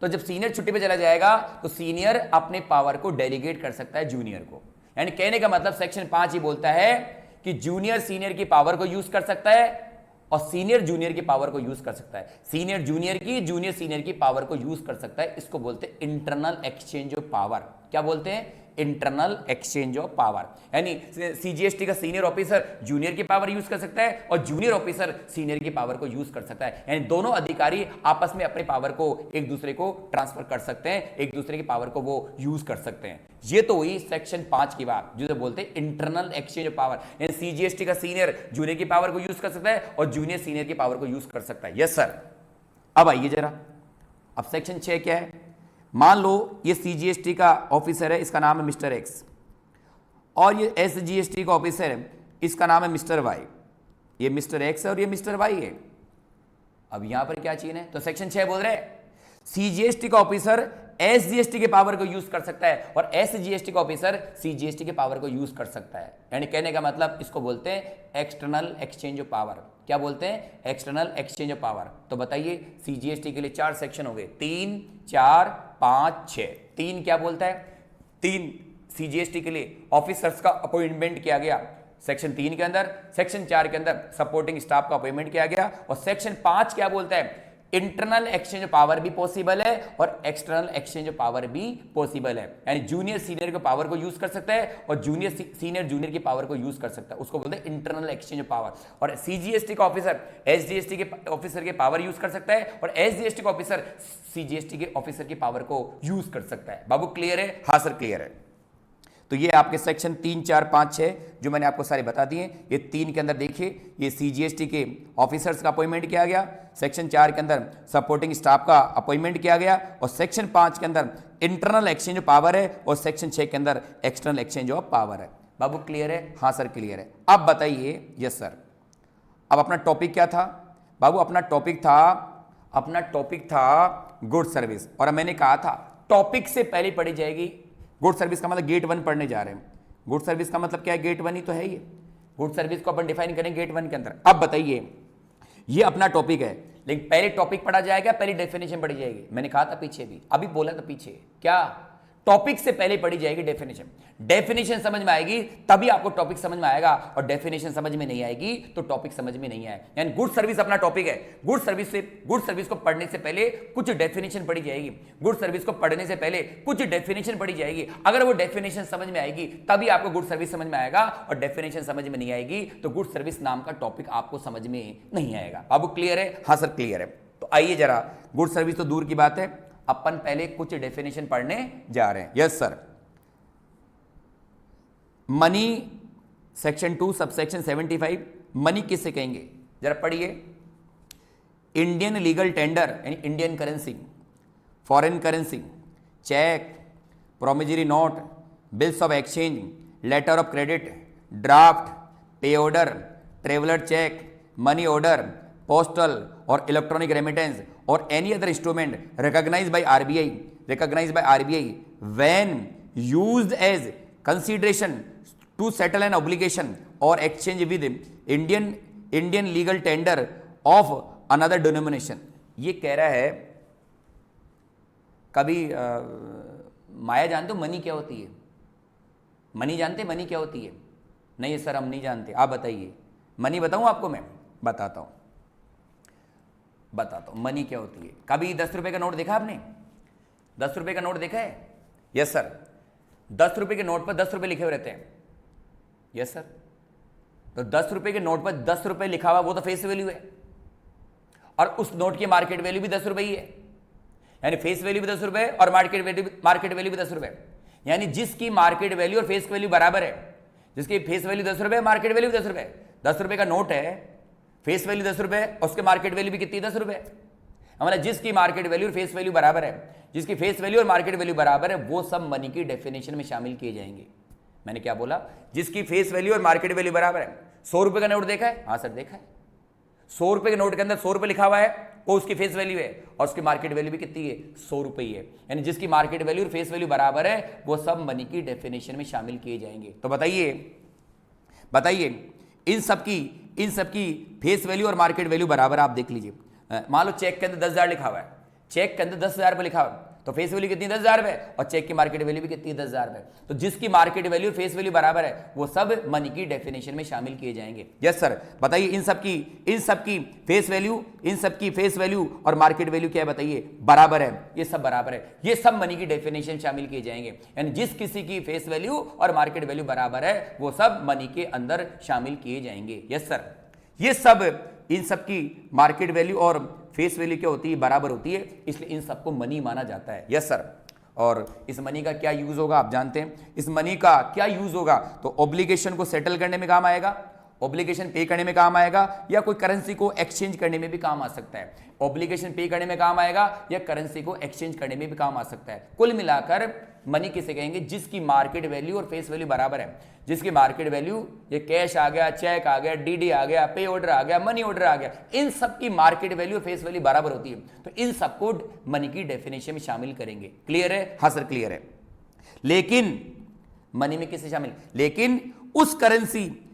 तो जब सीनियर छुट्टी पे चला जाएगा तो सीनियर अपने पावर को डेलीगेट कर सकता है जूनियर को। यानी कहने का मतलब सेक्शन 5 ही बोलता है कि जूनियर सीनियर की पावर को यूज कर सकता है और सीनियर जूनियर की पावर को यूज कर सकता है। सीनियर जूनियर की, जूनियर सीनियर की पावर को यूज कर सकता है। इसको बोलते हैं इंटरनल एक्सचेंज ऑफ पावर। क्या बोलते हैं, इंटरनल एक्सचेंज ऑफ पावर। यानी सीजीएसटी का सीनियर ऑफिसर जूनियर की पावर यूज कर सकता है और जूनियर ऑफिसर सीनियर की पावर को यूज कर सकता है। यानी दोनों अधिकारी आपस में अपने पावर को एक दूसरे को ट्रांसफर कर सकते हैं, एक दूसरे की पावर को वो यूज कर सकते हैं। ये तो हुई सेक्शन 5 की बात, जिसे बोलते हैं इंटरनल एक्सचेंज ऑफ पावर। यानी सीजीएसटी का सीनियर जूनियर की पावर को यूज कर सकता है और जूनियर सीनियर की पावर को यूज कर सकता है। Yes sir. अब आइए जरा, अब सेक्शन 6 क्या है। मान लो ये सीजीएसटी का ऑफिसर है, इसका नाम है मिस्टर एक्स, और ये एसजीएसटी का ऑफिसर है, इसका नाम है मिस्टर वाई। ये मिस्टर एक्स है और ये मिस्टर वाई है। अब यहां पर क्या चीज है, तो सेक्शन 6 बोल रहे हैं सीजीएसटी का ऑफिसर एसजीएसटी के पावर को यूज कर सकता है और एसजीएसटी का ऑफिसर सीजीएसटी के पावर को यूज कर सकता है। यानी कहने का मतलब इसको बोलते हैं एक्सटर्नल एक्सचेंज ऑफ पावर। क्या बोलते हैं, एक्सटर्नल एक्सचेंज ऑफ पावर। तो बताइए सीजीएसटी के लिए 4 सेक्शन हो गए, 3, 4, 5, 6। 3 क्या बोलता है, 3 सीजीएसटी के लिए ऑफिसर्स का अपॉइंटमेंट किया गया सेक्शन 3 के अंदर, सेक्शन 4 के अंदर सपोर्टिंग स्टाफ का अपॉइंटमेंट किया गया, और सेक्शन 5 क्या बोलता है, इंटरनल एक्सचेंज पावर भी पॉसिबल है और एक्सटर्नल एक्सचेंज पावर भी पॉसिबल है। यानी जूनियर सीनियर के पावर को यूज कर सकता है और जूनियर सीनियर जूनियर की पावर को यूज कर सकता है, उसको बोलते हैं इंटरनल एक्सचेंज पावर। और सीजीएसटी का ऑफिसर एसजीएसटी के ऑफिसर के पावर यूज कर सकता है और एसजीएसटी का ऑफिसर सीजीएसटी के ऑफिसर की पावर को यूज कर सकता है। बाबू क्लियर है, हाँ सर क्लियर है। तो ये आपके सेक्शन 3, 4, 5, 6 जो मैंने आपको सारे बता दिए। ये 3 के अंदर देखिए, ये सीजीएसटी के ऑफिसर्स का अपॉइंटमेंट किया गया, सेक्शन 4 के अंदर सपोर्टिंग स्टाफ का अपॉइंटमेंट किया गया, और सेक्शन 5 के अंदर इंटरनल एक्सचेंज ऑफ पावर है और सेक्शन 6 के अंदर एक्सटर्नल एक्सचेंज ऑफ पावर है। बाबू क्लियर है, हाँ सर क्लियर है। अब बताइए, यस सर, अब अपना टॉपिक क्या था बाबू, अपना टॉपिक था गुड सर्विस। और मैंने कहा था टॉपिक से पहले पढ़ी जाएगी गुड सर्विस का मतलब गेट 1 पढ़ने जा रहे हैं। गुड सर्विस का मतलब क्या है, गेट 1 ही तो है ये। गुड सर्विस को अपन डिफाइन करें गेट 1 के अंदर। अब बताइए, ये अपना टॉपिक है, लेकिन पहले टॉपिक पढ़ा जाएगा, पहले डेफिनेशन पढ़ी जाएगी। मैंने कहा था पीछे भी, अभी बोला था पीछे, क्या टॉपिक से पहले पढ़ी जाएगी डेफिनेशन। डेफिनेशन समझ में आएगी तभी आपको टॉपिक समझ में आएगा, और डेफिनेशन समझ में नहीं आएगी तो टॉपिक समझ में नहीं आएगा। यानी गुड सर्विस अपना टॉपिक है। गुड सर्विस को पढ़ने से पहले कुछ डेफिनेशन पढ़ी जाएगी। गुड सर्विस को पढ़ने से पहले कुछ डेफिनेशन पढ़ी जाएगी। अगर वो डेफिनेशन समझ में आएगी तभी आपको गुड सर्विस समझ में आएगा, और डेफिनेशन समझ में नहीं आएगी तो गुड सर्विस नाम का टॉपिक आपको समझ में नहीं आएगा। बाबू क्लियर है? हाँ सर क्लियर है। तो आइए जरा, गुड सर्विस तो दूर की बात है, अपन पहले कुछ डेफिनेशन पढ़ने जा रहे हैं। Yes sir. Money section 2 subsection 75, money किसे कहेंगे जरा पढ़िए। इंडियन लीगल टेंडर यानी Indian currency, foreign currency, cheque, promissory note, bills of exchange, letter of credit, draft, pay order, traveller cheque, money order, postal और electronic remittance or any other instrument recognized by RBI when used as consideration to settle an obligation or exchange with Indian legal tender of another denomination। ये कह रहा है, कभी माया जानते हो money क्या होती है? मनी जानते, मनी क्या होती है? नहीं सर हम नहीं जानते, आप बताइए। मनी बताऊं आपको? मैं बताता हूं मनी क्या होती है। कभी 10 रुपए का नोट देखा आपने? 10 रुपए का नोट देखा है? Yes sir. 10 रुपए के नोट पर 10 रुपए लिखे हुए रहते हैं। Yes sir. तो 10 रुपए के नोट पर 10 रुपए लिखा हुआ वो तो फेस वैल्यू है, और उस नोट की मार्केट वैल्यू भी 10 रुपए ही है। यानी फेस वैल्यू भी 10 रुपए और मार्केट वैल्यू भी 10 रुपए। यानी जिसकी मार्केट वैल्यू और फेस वैल्यू बराबर है, जिसकी फेस वैल्यू 10 रुपए, मार्केट वैल्यू भी 10 रुपए। 10 रुपए का नोट है, फेस वैल्यू 10 रुपए और उसके मार्केट वैल्यू भी कितनी? 10 रुपए। हमारा जिसकी मार्केट वैल्यू और फेस वैल्यू बराबर है, जिसकी फेस वैल्यू और मार्केट वैल्यू बराबर है, वो सब मनी की डेफिनेशन में शामिल किए जाएंगे। मैंने क्या बोला? जिसकी फेस वैल्यू और मार्केट वैल्यू बराबर है। 100 रुपए का नोट देखा है? हाँ सर देखा है। 100 रुपए के नोट के अंदर 100 रुपए लिखा हुआ है, वो उसकी फेस वैल्यू है, और उसकी मार्केट वैल्यू भी कितनी है? 100 रुपए ही है। यानी जिसकी मार्केट वैल्यू और फेस वैल्यू बराबर है, वो सब मनी की डेफिनेशन में शामिल किए जाएंगे। तो बताइए इन सब की फेस वैल्यू और मार्केट वैल्यू बराबर। आप देख लीजिए, मान लो चेक के अंदर 10,000 लिखा हुआ है, चेक के अंदर 10,000 रुपये लिखा हुआ है, तो फेस वैल्यू कितनी? 10,000 रुपये, और चेक की मार्केट वैल्यू भी कितनी? 10,000 रुपये। तो जिसकी मार्केट वैल्यू फेस वैल्यू बराबर है, वो सब मनी की डेफिनेशन में शामिल किए जाएंगे। Yes sir. बताइए इन सब की फेस वैल्यू और मार्केट वैल्यू क्या है? बताइए। बराबर है, ये सब बराबर है, ये सब मनी की डेफिनेशन शामिल किए जाएंगे। यानी जिस किसी की फेस वैल्यू और मार्केट वैल्यू बराबर है, वो सब मनी के अंदर शामिल किए जाएंगे। Yes sir. इन सब की मार्केट वैल्यू और फेस वैल्यू क्या होती है? बराबर होती है, इसलिए इन सबको मनी माना जाता है। Yes sir. और इस मनी का क्या यूज होगा आप जानते हैं? इस मनी का क्या यूज होगा? तो ऑब्लिगेशन को सेटल करने में काम आएगा, ऑब्लिगेशन पे करने में काम आएगा, या कोई करेंसी को एक्सचेंज करने में भी काम आ सकता है। ऑब्लिगेशन पे करने में काम आएगा या करेंसी को एक्सचेंज करने में भी काम आ सकता है। कुल मिलाकर मनी किसे कहेंगे? जिसकी मार्केट वैल्यू और फेस वैल्यू बराबर है। जिसकी मार्केट वैल्यू, ये कैश आ गया, चेक आ गया, डीडी आ गया, पे ऑर्डर आ गया, मनी ऑर्डर आ गया, इन सब की मार्केट वैल्यू और फेस वैल्यू बराबर होती है, तो इन सबको मनी की डेफिनेशन में शामिल करेंगे। क्लियर है? हाँ सर क्लियर है। लेकिन मनी में किसे शामिल? लेकिन उस currency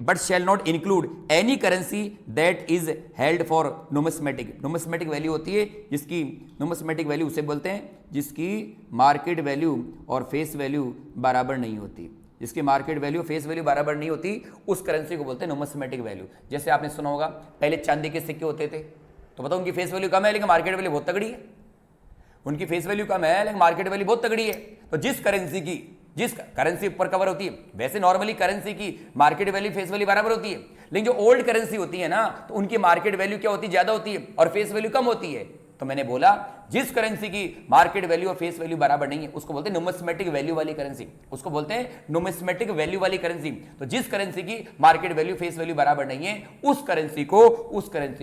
but shall not include any currency that is held for numismatic। numismatic value होती है जिसकी, numismatic वैल्यू उसे बोलते हैं जिसकी मार्केट वैल्यू और फेस वैल्यू बराबर नहीं होती। जिसकी मार्केट वैल्यू फेस वैल्यू बराबर नहीं होती, उस करेंसी को बोलते हैं numismatic वैल्यू। जैसे आपने सुना होगा पहले चांदी के सिक्के होते थे, तो बताओ उनकी फेस वैल्यू कम है लेकिन मार्केट वैल्यू बहुत तगड़ी है। उनकी फेस वैल्यू कम है लेकिन मार्केट वैल्यू बहुत तगड़ी है। तो जिस करेंसी ऊपर कवर होती है, वैसे नॉर्मली करेंसी की मार्केट वैल्यू फेस वैल्यू बराबर होती है, लेकिन जो ओल्ड करेंसी होती है ना, तो उनकी मार्केट वैल्यू क्या होती है? ज्यादा होती है और फेस वैल्यू कम होती है। तो मैंने बोला जिस करेंसी की मार्केट वैल्यू और फेस वैल्यू बराबर नहीं है, उसको बोलते हैं नुमिस्मेटिक वैल्यू वाली करेंसी। उसको बोलते हैं नुमिस्मेटिक वैल्यू वाली करेंसी। तो जिस करेंसी की मार्केट वैल्यू फेस वैल्यू बराबर नहीं है, उस करेंसी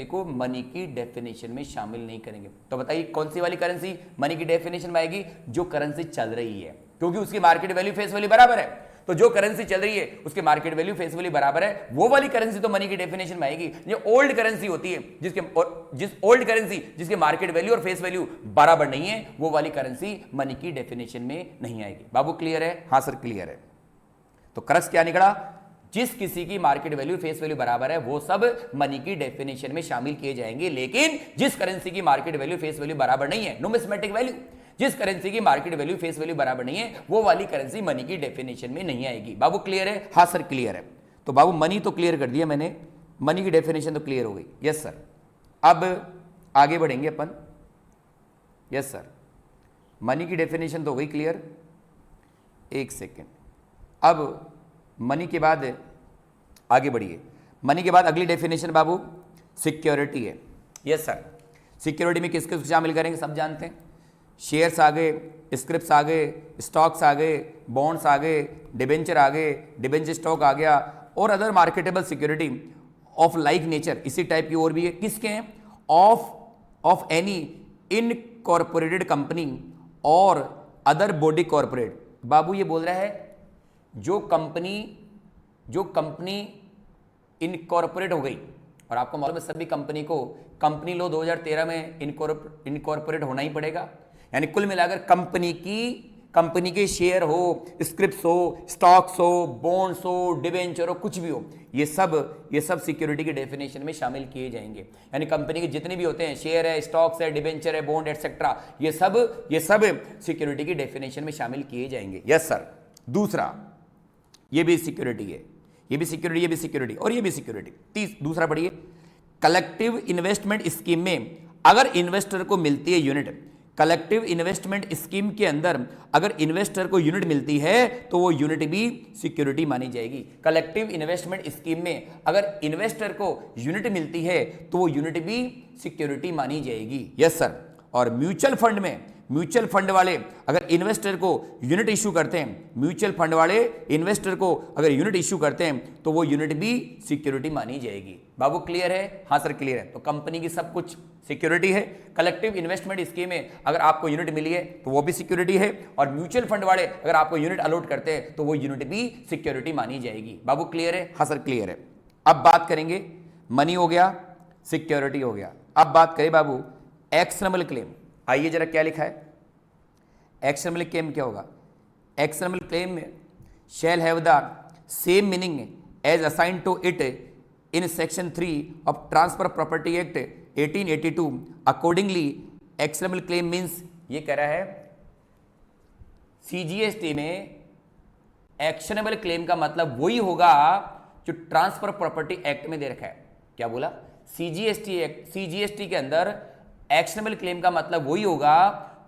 को मनी की डेफिनेशन में शामिल नहीं करेंगे। तो बताइए कौन सी वाली करेंसी मनी की डेफिनेशन में आएगी? जो करेंसी चल रही है, क्योंकि उसकी मार्केट वैल्यू फेस वैल्यू बराबर है। तो जो करेंसी चल रही है उसकी मार्केट वैल्यू फेस वैल्यू बराबर है, वो वाली करेंसी तो मनी की डेफिनेशन में आएगी। ये ओल्ड करेंसी होती है जिसके मार्केट वैल्यू और फेस वैल्यू बराबर नहीं है, वो वाली करेंसी मनी की डेफिनेशन में नहीं आएगी। बाबू क्लियर है? हाँ सर क्लियर है। तो क्रक्स क्या निकला? जिस किसी की मार्केट वैल्यू फेस वैल्यू बराबर है वो सब मनी की डेफिनेशन में शामिल किए जाएंगे, लेकिन जिस करेंसी की मार्केट वैल्यू फेस वैल्यू बराबर नहीं है, नुमिस्मेटिक वैल्यू, जिस करेंसी की मार्केट वैल्यू फेस वैल्यू बराबर नहीं है, वो वाली करेंसी मनी की डेफिनेशन में नहीं आएगी। बाबू क्लियर है? हाँ सर क्लियर है। तो बाबू मनी तो क्लियर कर दिया मैंने, मनी की डेफिनेशन तो क्लियर हो गई। Yes sir. अब आगे बढ़ेंगे अपन। यस सर, मनी की डेफिनेशन तो हो गई क्लियर। एक सेकेंड, अब मनी के बाद आगे बढ़िए। मनी के बाद अगली डेफिनेशन बाबू सिक्योरिटी है। यस सर, सिक्योरिटी में किसके शामिल करेंगे सब जानते हैं। शेयर्स आ गए, स्क्रिप्ट्स आ गए, स्टॉक्स आ गए, बॉन्ड्स आ गए, डिबेंचर आ गए, डिबेंचर स्टॉक आ गया, और other marketable security of like nature, इसी टाइप की और भी है। किसके हैं? ऑफ एनी इनकॉर्पोरेटेड कंपनी और अदर बॉडी कॉर्पोरेट। बाबू ये बोल रहा है जो कंपनी इनकॉर्पोरेट हो गई, और आपको मालूम है सभी कंपनी को कंपनी लॉ 2013 में इनकॉर्पोरेट होना ही पड़ेगा, यानी कुल मिलाकर कंपनी के शेयर हो, स्क्रिप्ट्स हो, स्टॉक्स हो, बॉन्ड्स हो, डिबेंचर हो, कुछ भी हो, ये सब सिक्योरिटी की डेफिनेशन में शामिल किए जाएंगे। यानी कंपनी के जितने भी होते हैं, शेयर है, स्टॉक्स है, डिबेंचर है, बॉन्ड एटसेट्रा, ये सब सिक्योरिटी की डेफिनेशन में शामिल किए जाएंगे। Yes sir. दूसरा, ये भी सिक्योरिटी है, ये भी सिक्योरिटी, ये भी सिक्योरिटी, और ये भी सिक्योरिटी। दूसरा पढ़िए, कलेक्टिव इन्वेस्टमेंट स्कीम में अगर इन्वेस्टर को मिलती है यूनिट, कलेक्टिव इन्वेस्टमेंट स्कीम के अंदर अगर इन्वेस्टर को यूनिट मिलती है तो वो यूनिट भी सिक्योरिटी मानी जाएगी। कलेक्टिव इन्वेस्टमेंट स्कीम में अगर इन्वेस्टर को यूनिट मिलती है तो वो यूनिट भी सिक्योरिटी मानी जाएगी। Yes sir. और म्यूचुअल फंड में, म्यूचुअल फंड वाले अगर इन्वेस्टर को यूनिट इश्यू करते हैं, म्यूचुअल फंड वाले इन्वेस्टर को अगर यूनिट इश्यू करते हैं तो वो यूनिट भी सिक्योरिटी मानी जाएगी। बाबू क्लियर है? हाँ सर क्लियर है। तो कंपनी की सब कुछ सिक्योरिटी है। कलेक्टिव इन्वेस्टमेंट स्कीम में अगर आपको यूनिट मिली है तो वो भी सिक्योरिटी है, और म्यूचुअल फंड वाले अगर आपको यूनिट अलॉट करते हैं तो वो यूनिट भी सिक्योरिटी मानी जाएगी। बाबू क्लियर है? हाँ सर क्लियर है। अब बात करेंगे, मनी हो गया, सिक्योरिटी हो गया। अब बात करें बाबू एक्शनेबल क्लेम। आइए जरा क्या लिखा है, एक्शनेबल क्लेम क्या होगा? एक्शनेबल क्लेम में shall have the same meaning as assigned to it in section 3 of transfer property act 1882। Accordingly actionable claim means, ये कह रहा है सीजीएसटी में एक्शनेबल क्लेम का मतलब वही होगा जो ट्रांसफर प्रॉपर्टी एक्ट में दे रखा है। क्या बोला? सीजीएसटी के अंदर एक्शनेबल क्लेम का मतलब वही होगा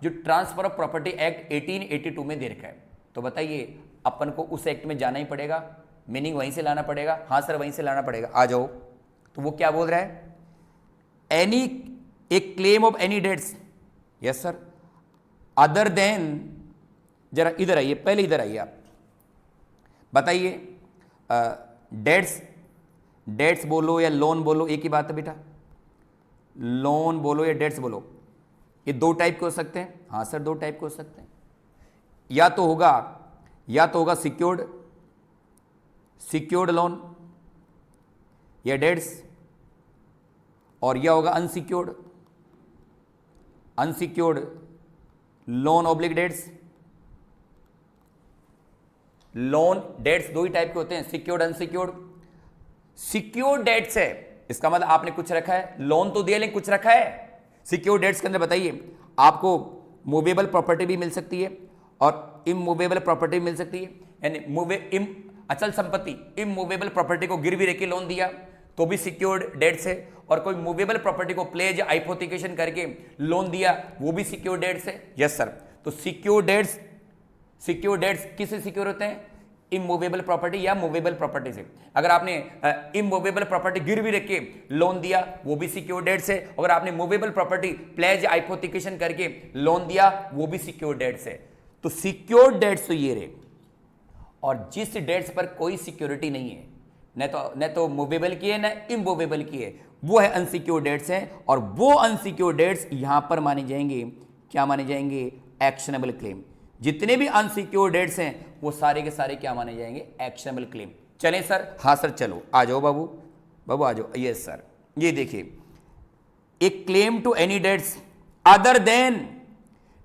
जो ट्रांसफर ऑफ प्रॉपर्टी एक्ट 1882 में दे रखा है। तो बताइए, अपन को उस एक्ट में जाना ही पड़ेगा, मीनिंग वहीं से लाना पड़ेगा। हाँ सर वहीं से लाना पड़ेगा। आ जाओ। तो वो क्या बोल रहा है? Any a claim of any debts, yes sir, other than, जरा इधर आइए, पहले इधर आइए आप बताइए, डेट्स बोलो या लोन बोलो, एक ही बात है बेटा। लोन बोलो या डेट्स बोलो, ये दो टाइप के हो सकते हैं। हाँ सर दो टाइप के हो सकते हैं। या तो होगा सिक्योर्ड लोन या डेट्स, और यह होगा unsecured loan oblique debts. Loan debts दो ही टाइप के होते हैं, सिक्योर्ड अनसिक्योर्ड। सिक्योर्ड डेट्स है, इसका मतलब आपने कुछ रखा है, लोन तो दिया लेकिन कुछ रखा है। सिक्योर्ड डेट्स के अंदर बताइए, आपको मूवेबल प्रॉपर्टी भी मिल सकती है और इमूवेबल प्रॉपर्टी भी मिल सकती है। यानी अचल संपत्ति, इमूवेबल प्रॉपर्टी को गिरवी रख के लोन दिया तो भी सिक्योर्ड डेट्स है, और कोई मूवेबल प्रॉपर्टी को प्लेज हाइपोथिकेशन करके लोन दिया वो भी सिक्योर्ड डेट्स है। Yes sir. तो सिक्योर्ड डेट्स किससे सिक्योर होते हैं? इमूवेबल प्रॉपर्टी या मूवेबल प्रॉपर्टी से। अगर आपने इमूवेबल प्रॉपर्टी गिरवी रख के लोन दिया वो भी सिक्योर्ड डेट्स है, अगर आपने मूवेबल प्रॉपर्टी प्लेज हाइपोथिकेशन करके लोन दिया वो भी सिक्योर्ड डेट्स है। तो सिक्योर्ड डेट्स तो ये रहे, और जिस डेट्स पर कोई सिक्योरिटी नहीं है, न तो मूवेबल की है न इमूवेबल की है, वो है अनसिक्योर्ड डेट्स है, और वो अनसिक्योर्ड डेट्स यहां पर माने जाएंगे, क्या माने जाएंगे? Actionable claim. जितने भी अनसिक्योर्ड डेट्स हैं वो सारे के सारे क्या माने जाएंगे? Actionable claim. चलें सर? हाँ सर चलो, आ जाओ बाबू आ जाओ। Yes sir. ये देखिए, a claim to any debts other than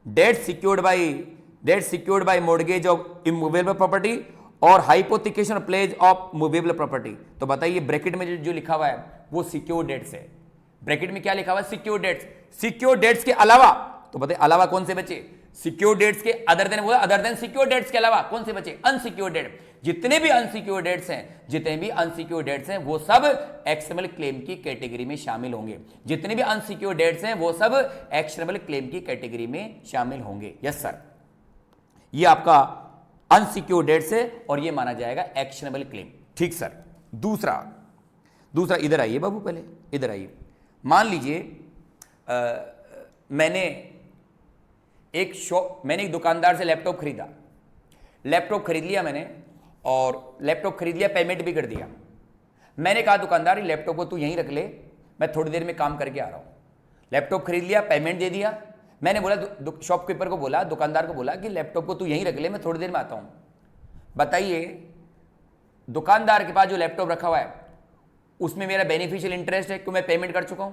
debts secured by mortgage of immovable property और hypothecation pledge of movable property. तो बताइए ब्रैकेट में जो लिखा हुआ है वो सिक्योर डेट्स है। ब्रैकेट में क्या लिखा हुआ है? Secure dates. सिक्योर डेट्स के अलावा, तो बताइए अलावा कौन से बचे? सिक्योर डेट्स के अदर देन, बोला अदर देन सिक्योर डेट्स के अलावा कौन से बचे? Unsecure debt. जितने भी अनसिक्योर डेट्स हैं, जितने भी अनसिक्योर डेट्स हैं वो सब एक्शनेबल क्लेम की कैटेगरी में शामिल होंगे। जितने भी अनसिक्योर डेट्स हैं वो सब एक्शनेबल क्लेम की कैटेगरी में शामिल होंगे। यस सर, ये आपका अनसिक्योर डेट्स है और ये माना जाएगा एक्शनेबल क्लेम। ठीक सर। दूसरा इधर आइए बाबू, पहले इधर आइए। मान लीजिए मैंने एक दुकानदार से लैपटॉप खरीदा। लैपटॉप खरीद लिया मैंने, और लैपटॉप खरीद लिया, पेमेंट भी कर दिया। मैंने कहा दुकानदार लैपटॉप को तू यहीं रख ले, मैं थोड़ी देर में काम करके आ रहा हूं। लैपटॉप खरीद लिया, पेमेंट दे दिया। मैंने बोला शॉपकीपर को बोला, दुकानदार को बोला कि लैपटॉप को तू यहीं रख ले, मैं थोड़ी देर में आता हूं। बताइए दुकानदार के पास जो लैपटॉप रखा हुआ है उसमें मेरा बेनिफिशियल इंटरेस्ट है, क्यों? मैं पेमेंट कर चुका हूं।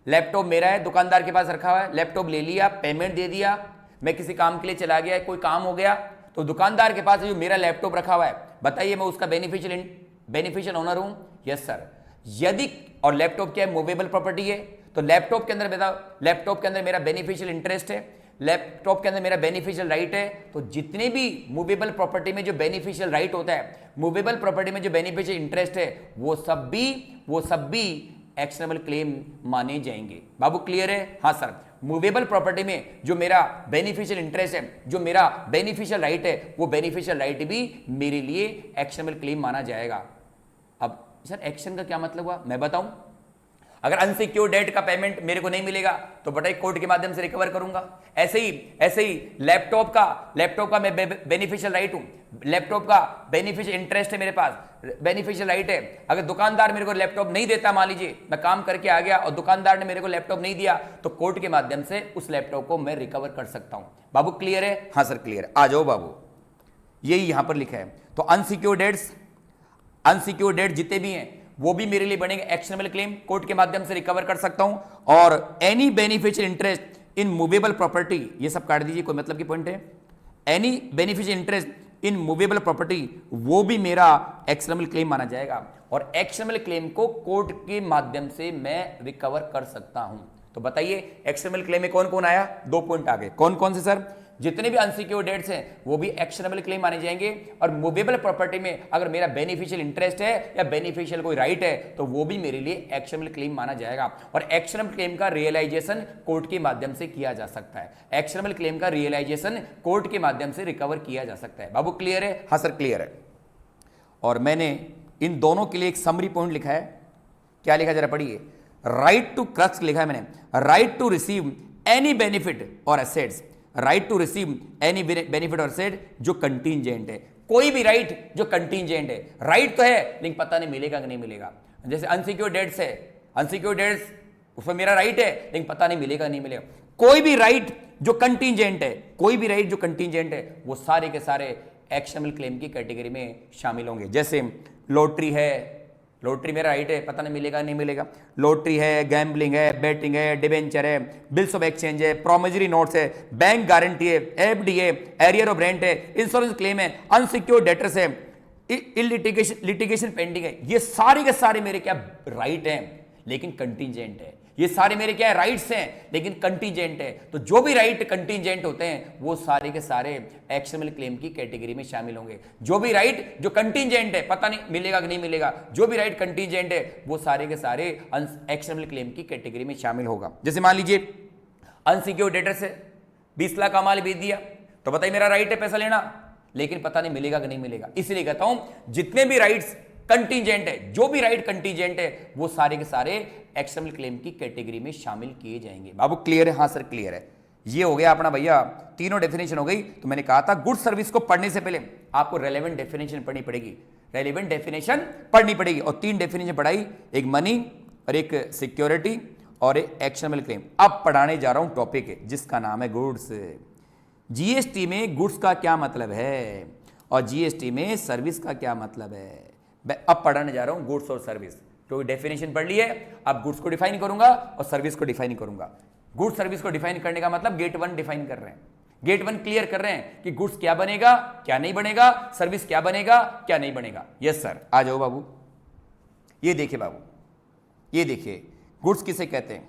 लैपटॉप मेरा है, दुकानदार के पास रखा हुआ है, लैपटॉप ले लिया, पेमेंट दे दिया, मैं किसी काम के लिए चला गया, कोई काम हो गया, तो दुकानदार के पास जो मेरा लैपटॉप रखा हुआ है, बताइए मैं उसका बेनिफिशियल ओनर हूं? Yes sir. यदि, और लैपटॉप क्या है? मूवेबल प्रॉपर्टी है, तो लैपटॉप के अंदर मेरा बेनिफिशियल इंटरेस्ट है, लैपटॉप के अंदर मेरा बेनिफिशियल राइट है। तो जितने भी मूवेबल प्रॉपर्टी में जो बेनिफिशियल राइट होता है, मूवेबल प्रॉपर्टी में जो बेनिफिशियल इंटरेस्ट है, वो सब भी एक्शनेबल क्लेम माने जाएंगे। बाबू क्लियर है? हाँ सर। मूवेबल प्रॉपर्टी में जो मेरा बेनिफिशियल इंटरेस्ट है, जो मेरा बेनिफिशियल राइट है, वो बेनिफिशियल राइट भी मेरे लिए एक्शनेबल क्लेम माना जाएगा। अब सर एक्शन का क्या मतलब हुआ, मैं बताऊं? अगर अनसिक्योर डेट का पेमेंट मेरे को नहीं मिलेगा तो बताइए कोर्ट के माध्यम से रिकवर करूंगा। ऐसे ही लैपटॉप का मैं बेनिफिशियल राइट हूं, लैपटॉप का बेनिफिशियल इंटरेस्ट है मेरे पास, बेनिफिशियल राइट है। अगर दुकानदार मेरे को लैपटॉप नहीं देता, मान लीजिए मैं काम करके आ गया और दुकानदार ने मेरे को लैपटॉप नहीं दिया, तो कोर्ट के माध्यम से उस लैपटॉप को मैं रिकवर कर सकता हूं। बाबू क्लियर है? हाँ सर क्लियर है। आ जाओ बाबू, यही यहां पर लिखा है। तो अनसिक्योर डेट जितने भी हैं वो भी मेरे लिए बनेंगे एक्शनेबल क्लेम, कोर्ट के माध्यम से रिकवर कर सकता हूं। और any beneficial interest in movable property, ये सब काट दीजिए, कोई मतलब की पॉइंट है। Any beneficial interest in movable property, वो भी मेरा एक्शनेबल क्लेम माना जाएगा। और एक्शनेबल क्लेम को कोर्ट के माध्यम से मैं रिकवर कर सकता हूं। तो बताइए एक्शनेबल क्लेम में कौन कौन आया? 2 पॉइंट आ गए। कौन कौन से सर? जितने भी अनसिक्योर डेट्स हैं वो भी एक्शनेबल क्लेम माने जाएंगे, और मूवेबल प्रॉपर्टी में अगर मेरा बेनिफिशियल इंटरेस्ट है या बेनिफिशियल कोई राइट है तो वो भी मेरे लिए एक्शनेबल क्लेम माना जाएगा। और एक्शनेबल क्लेम का रियलाइजेशन कोर्ट के माध्यम से किया जा सकता है। एक्शनेबल क्लेम का रियलाइजेशन कोर्ट के माध्यम से रिकवर किया जा सकता है। बाबू क्लियर है? हाँ सर क्लियर है। और मैंने इन दोनों के लिए एक समरी पॉइंट लिखा है। क्या लिखा जरा पढ़िए। राइट टू क्रक्स लिखा है मैंने, right to receive any benefit और assets, right to receive any benefit और एसेट जो कंटीजेंट है। कोई भी राइट जो कंटीजेंट है, राइट तो है लेकिन पता नहीं मिलेगा कि नहीं मिलेगा। जैसे अनसिक्योर डेट्स है, अनसिक्योर डेट्स उसमें मेरा राइट है लेकिन पता नहीं मिलेगा नहीं मिलेगा। कोई भी राइट जो कंटीजेंट है, कोई भी राइट जो कंटीजेंट है, वो सारे के सारे एक्शनेबल क्लेम की कैटेगरी में शामिल होंगे। जैसे लॉटरी है, लॉटरी मेरा राइट है, पता नहीं मिलेगा नहीं मिलेगा। लॉटरी है, गैम्बलिंग है, बेटिंग है, डिबेंचर है, बिल्स ऑफ एक्सचेंज है, प्रोमिसरी नोट्स है, बैंक गारंटी है, एफडी है, एरियर ऑफ रेंट है, इंश्योरेंस क्लेम है, अनसिक्योर्ड डेटर्स है, लिटिगेशन पेंडिंग है। ये सारे के सारे मेरे क्या राइट हैं लेकिन कंटीजेंट है। ये सारे मेरे क्या है? राइट्स हैं लेकिन कंटीजेंट है। तो जो भी राइट कंटीजेंट होते हैं वो सारे के सारे एक्शनेबल क्लेम की कैटेगरी में शामिल होंगे। जो भी राइट जो कंटीजेंट है, पता नहीं मिलेगा कि नहीं मिलेगा, जो भी राइट कंटीजेंट है वो सारे के सारे एक्शनेबल क्लेम की कैटेगरी में शामिल होगा। जैसे मान लीजिए अनसिक्योर्ड डेटर से 20 लाख का माल बेच दिया, तो बताइए मेरा राइट है पैसा लेना, लेकिन पता नहीं मिलेगा कि नहीं मिलेगा। इसलिए कहता हूं जितने भी राइट्स कंटीजेंट है, जो भी राइट कंटीजेंट है, वो सारे के सारे एक्शनेबल क्लेम की कैटेगरी में शामिल किए जाएंगे। बाबू क्लियर है? हाँ सर क्लियर है। ये हो गया अपना भैया, तीनों डेफिनेशन हो गई। तो मैंने कहा था गुड सर्विस को पढ़ने से पहले आपको रेलेवेंट डेफिनेशन पढ़नी पड़ेगी, रेलेवेंट डेफिनेशन पढ़नी पड़ेगी। और 3 डेफिनेशन पढ़ाई, एक मनी और एक सिक्योरिटी और एक एक्शनेबल क्लेम। अब पढ़ाने जा रहा हूं टॉपिक जिसका नाम है गुड्स। जीएसटी में गुड्स का क्या मतलब है और जीएसटी में सर्विस का क्या मतलब है। अब पढ़ाने जा रहा हूं गुड्स और सर्विस। तो डेफिनेशन पढ़ ली है, अब गुड्स को डिफाइन करूंगा और सर्विस को डिफाइन करूंगा। गुड्स सर्विस को डिफाइन करने का मतलब गेट 1 डिफाइन कर रहे हैं। गेट वन क्लियर कर रहे हैं कि गुड्स क्या बनेगा क्या नहीं बनेगा, सर्विस क्या बनेगा क्या नहीं बनेगा। यस सर, आ जाओ बाबू। ये देखिए बाबू, ये देखिए गुड्स किसे कहते हैं,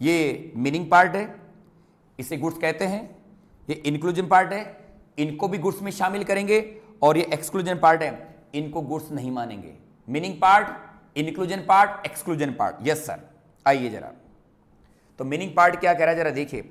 ये मीनिंग पार्ट है, इसे गुड्स कहते हैं। ये इंक्लूजन पार्ट है, इनको भी गुड्स में शामिल करेंगे, और ये एक्सक्लूजन पार्ट है, इनको गुड्स नहीं मानेंगे। Meaning part, inclusion part, exclusion part. Yes sir, आइए जरा। तो मीनिंग पार्ट क्या कह रहा है जरा देखिए।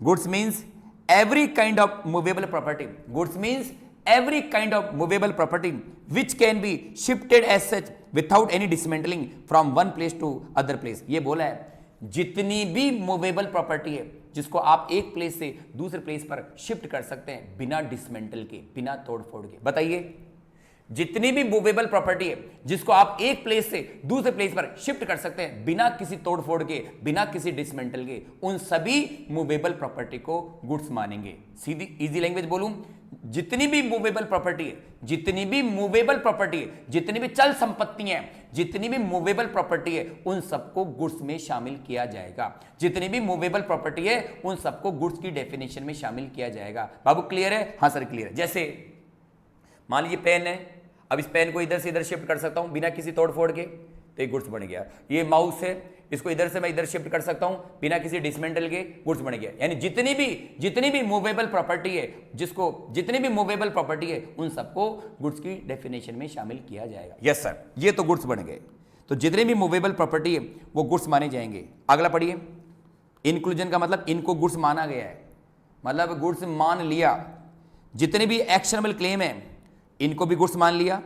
Goods means every kind of movable property. Goods means every kind of movable property which can be shifted as such without any dismantling from one place to other place. ये बोला है जितनी भी मूवेबल प्रॉपर्टी है जिसको आप एक place से दूसरे प्लेस पर शिफ्ट कर सकते हैं बिना डिसमेंटल के, बिना तोड़फोड़ के। बताइए, जितनी भी मूवेबल प्रॉपर्टी है जिसको आप एक प्लेस से दूसरे प्लेस पर शिफ्ट कर सकते हैं बिना किसी तोड़फोड़ के, बिना किसी डिसमेंटल के, उन सभी मूवेबल प्रॉपर्टी को गुड्स मानेंगे। सीधी इजी लैंग्वेज बोलूं, जितनी भी मूवेबल प्रॉपर्टी है, जितनी भी मूवेबल प्रॉपर्टी है, जितनी भी चल संपत्ति हैं, जितनी भी मूवेबल प्रॉपर्टी है, उन सबको गुड्स में शामिल किया जाएगा। जितनी भी मूवेबल प्रॉपर्टी है उन सबको गुड्स की डेफिनेशन में शामिल किया जाएगा। बाबू क्लियर है? हाँ सर क्लियर है। जैसे मान लीजिए पेन है, अब इस पेन को इधर से इधर शिफ्ट कर सकता हूं बिना किसी तोड़फोड़ के, तो ये गुड्स बन गया। ये माउस है, इसको इधर से मैं इधर शिफ्ट कर सकता हूं बिना किसी डिसमेंटल के, गुड्स बन गया। यानी जितनी भी मूवेबल प्रॉपर्टी है, जिसको जितनी भी मूवेबल प्रॉपर्टी है उन सबको गुड्स की डेफिनेशन में शामिल किया जाएगा। यस सर, ये तो गुड्स बन गए। तो जितनी भी मूवेबल प्रॉपर्टी है वो गुड्स माने जाएंगे। अगला पढ़िए। इंक्लूजन का मतलब इनको गुड्स माना गया है, मतलब गुड्स मान लिया। जितने भी एक्शनेबल क्लेम है इनको भी गुड्स मान लिया,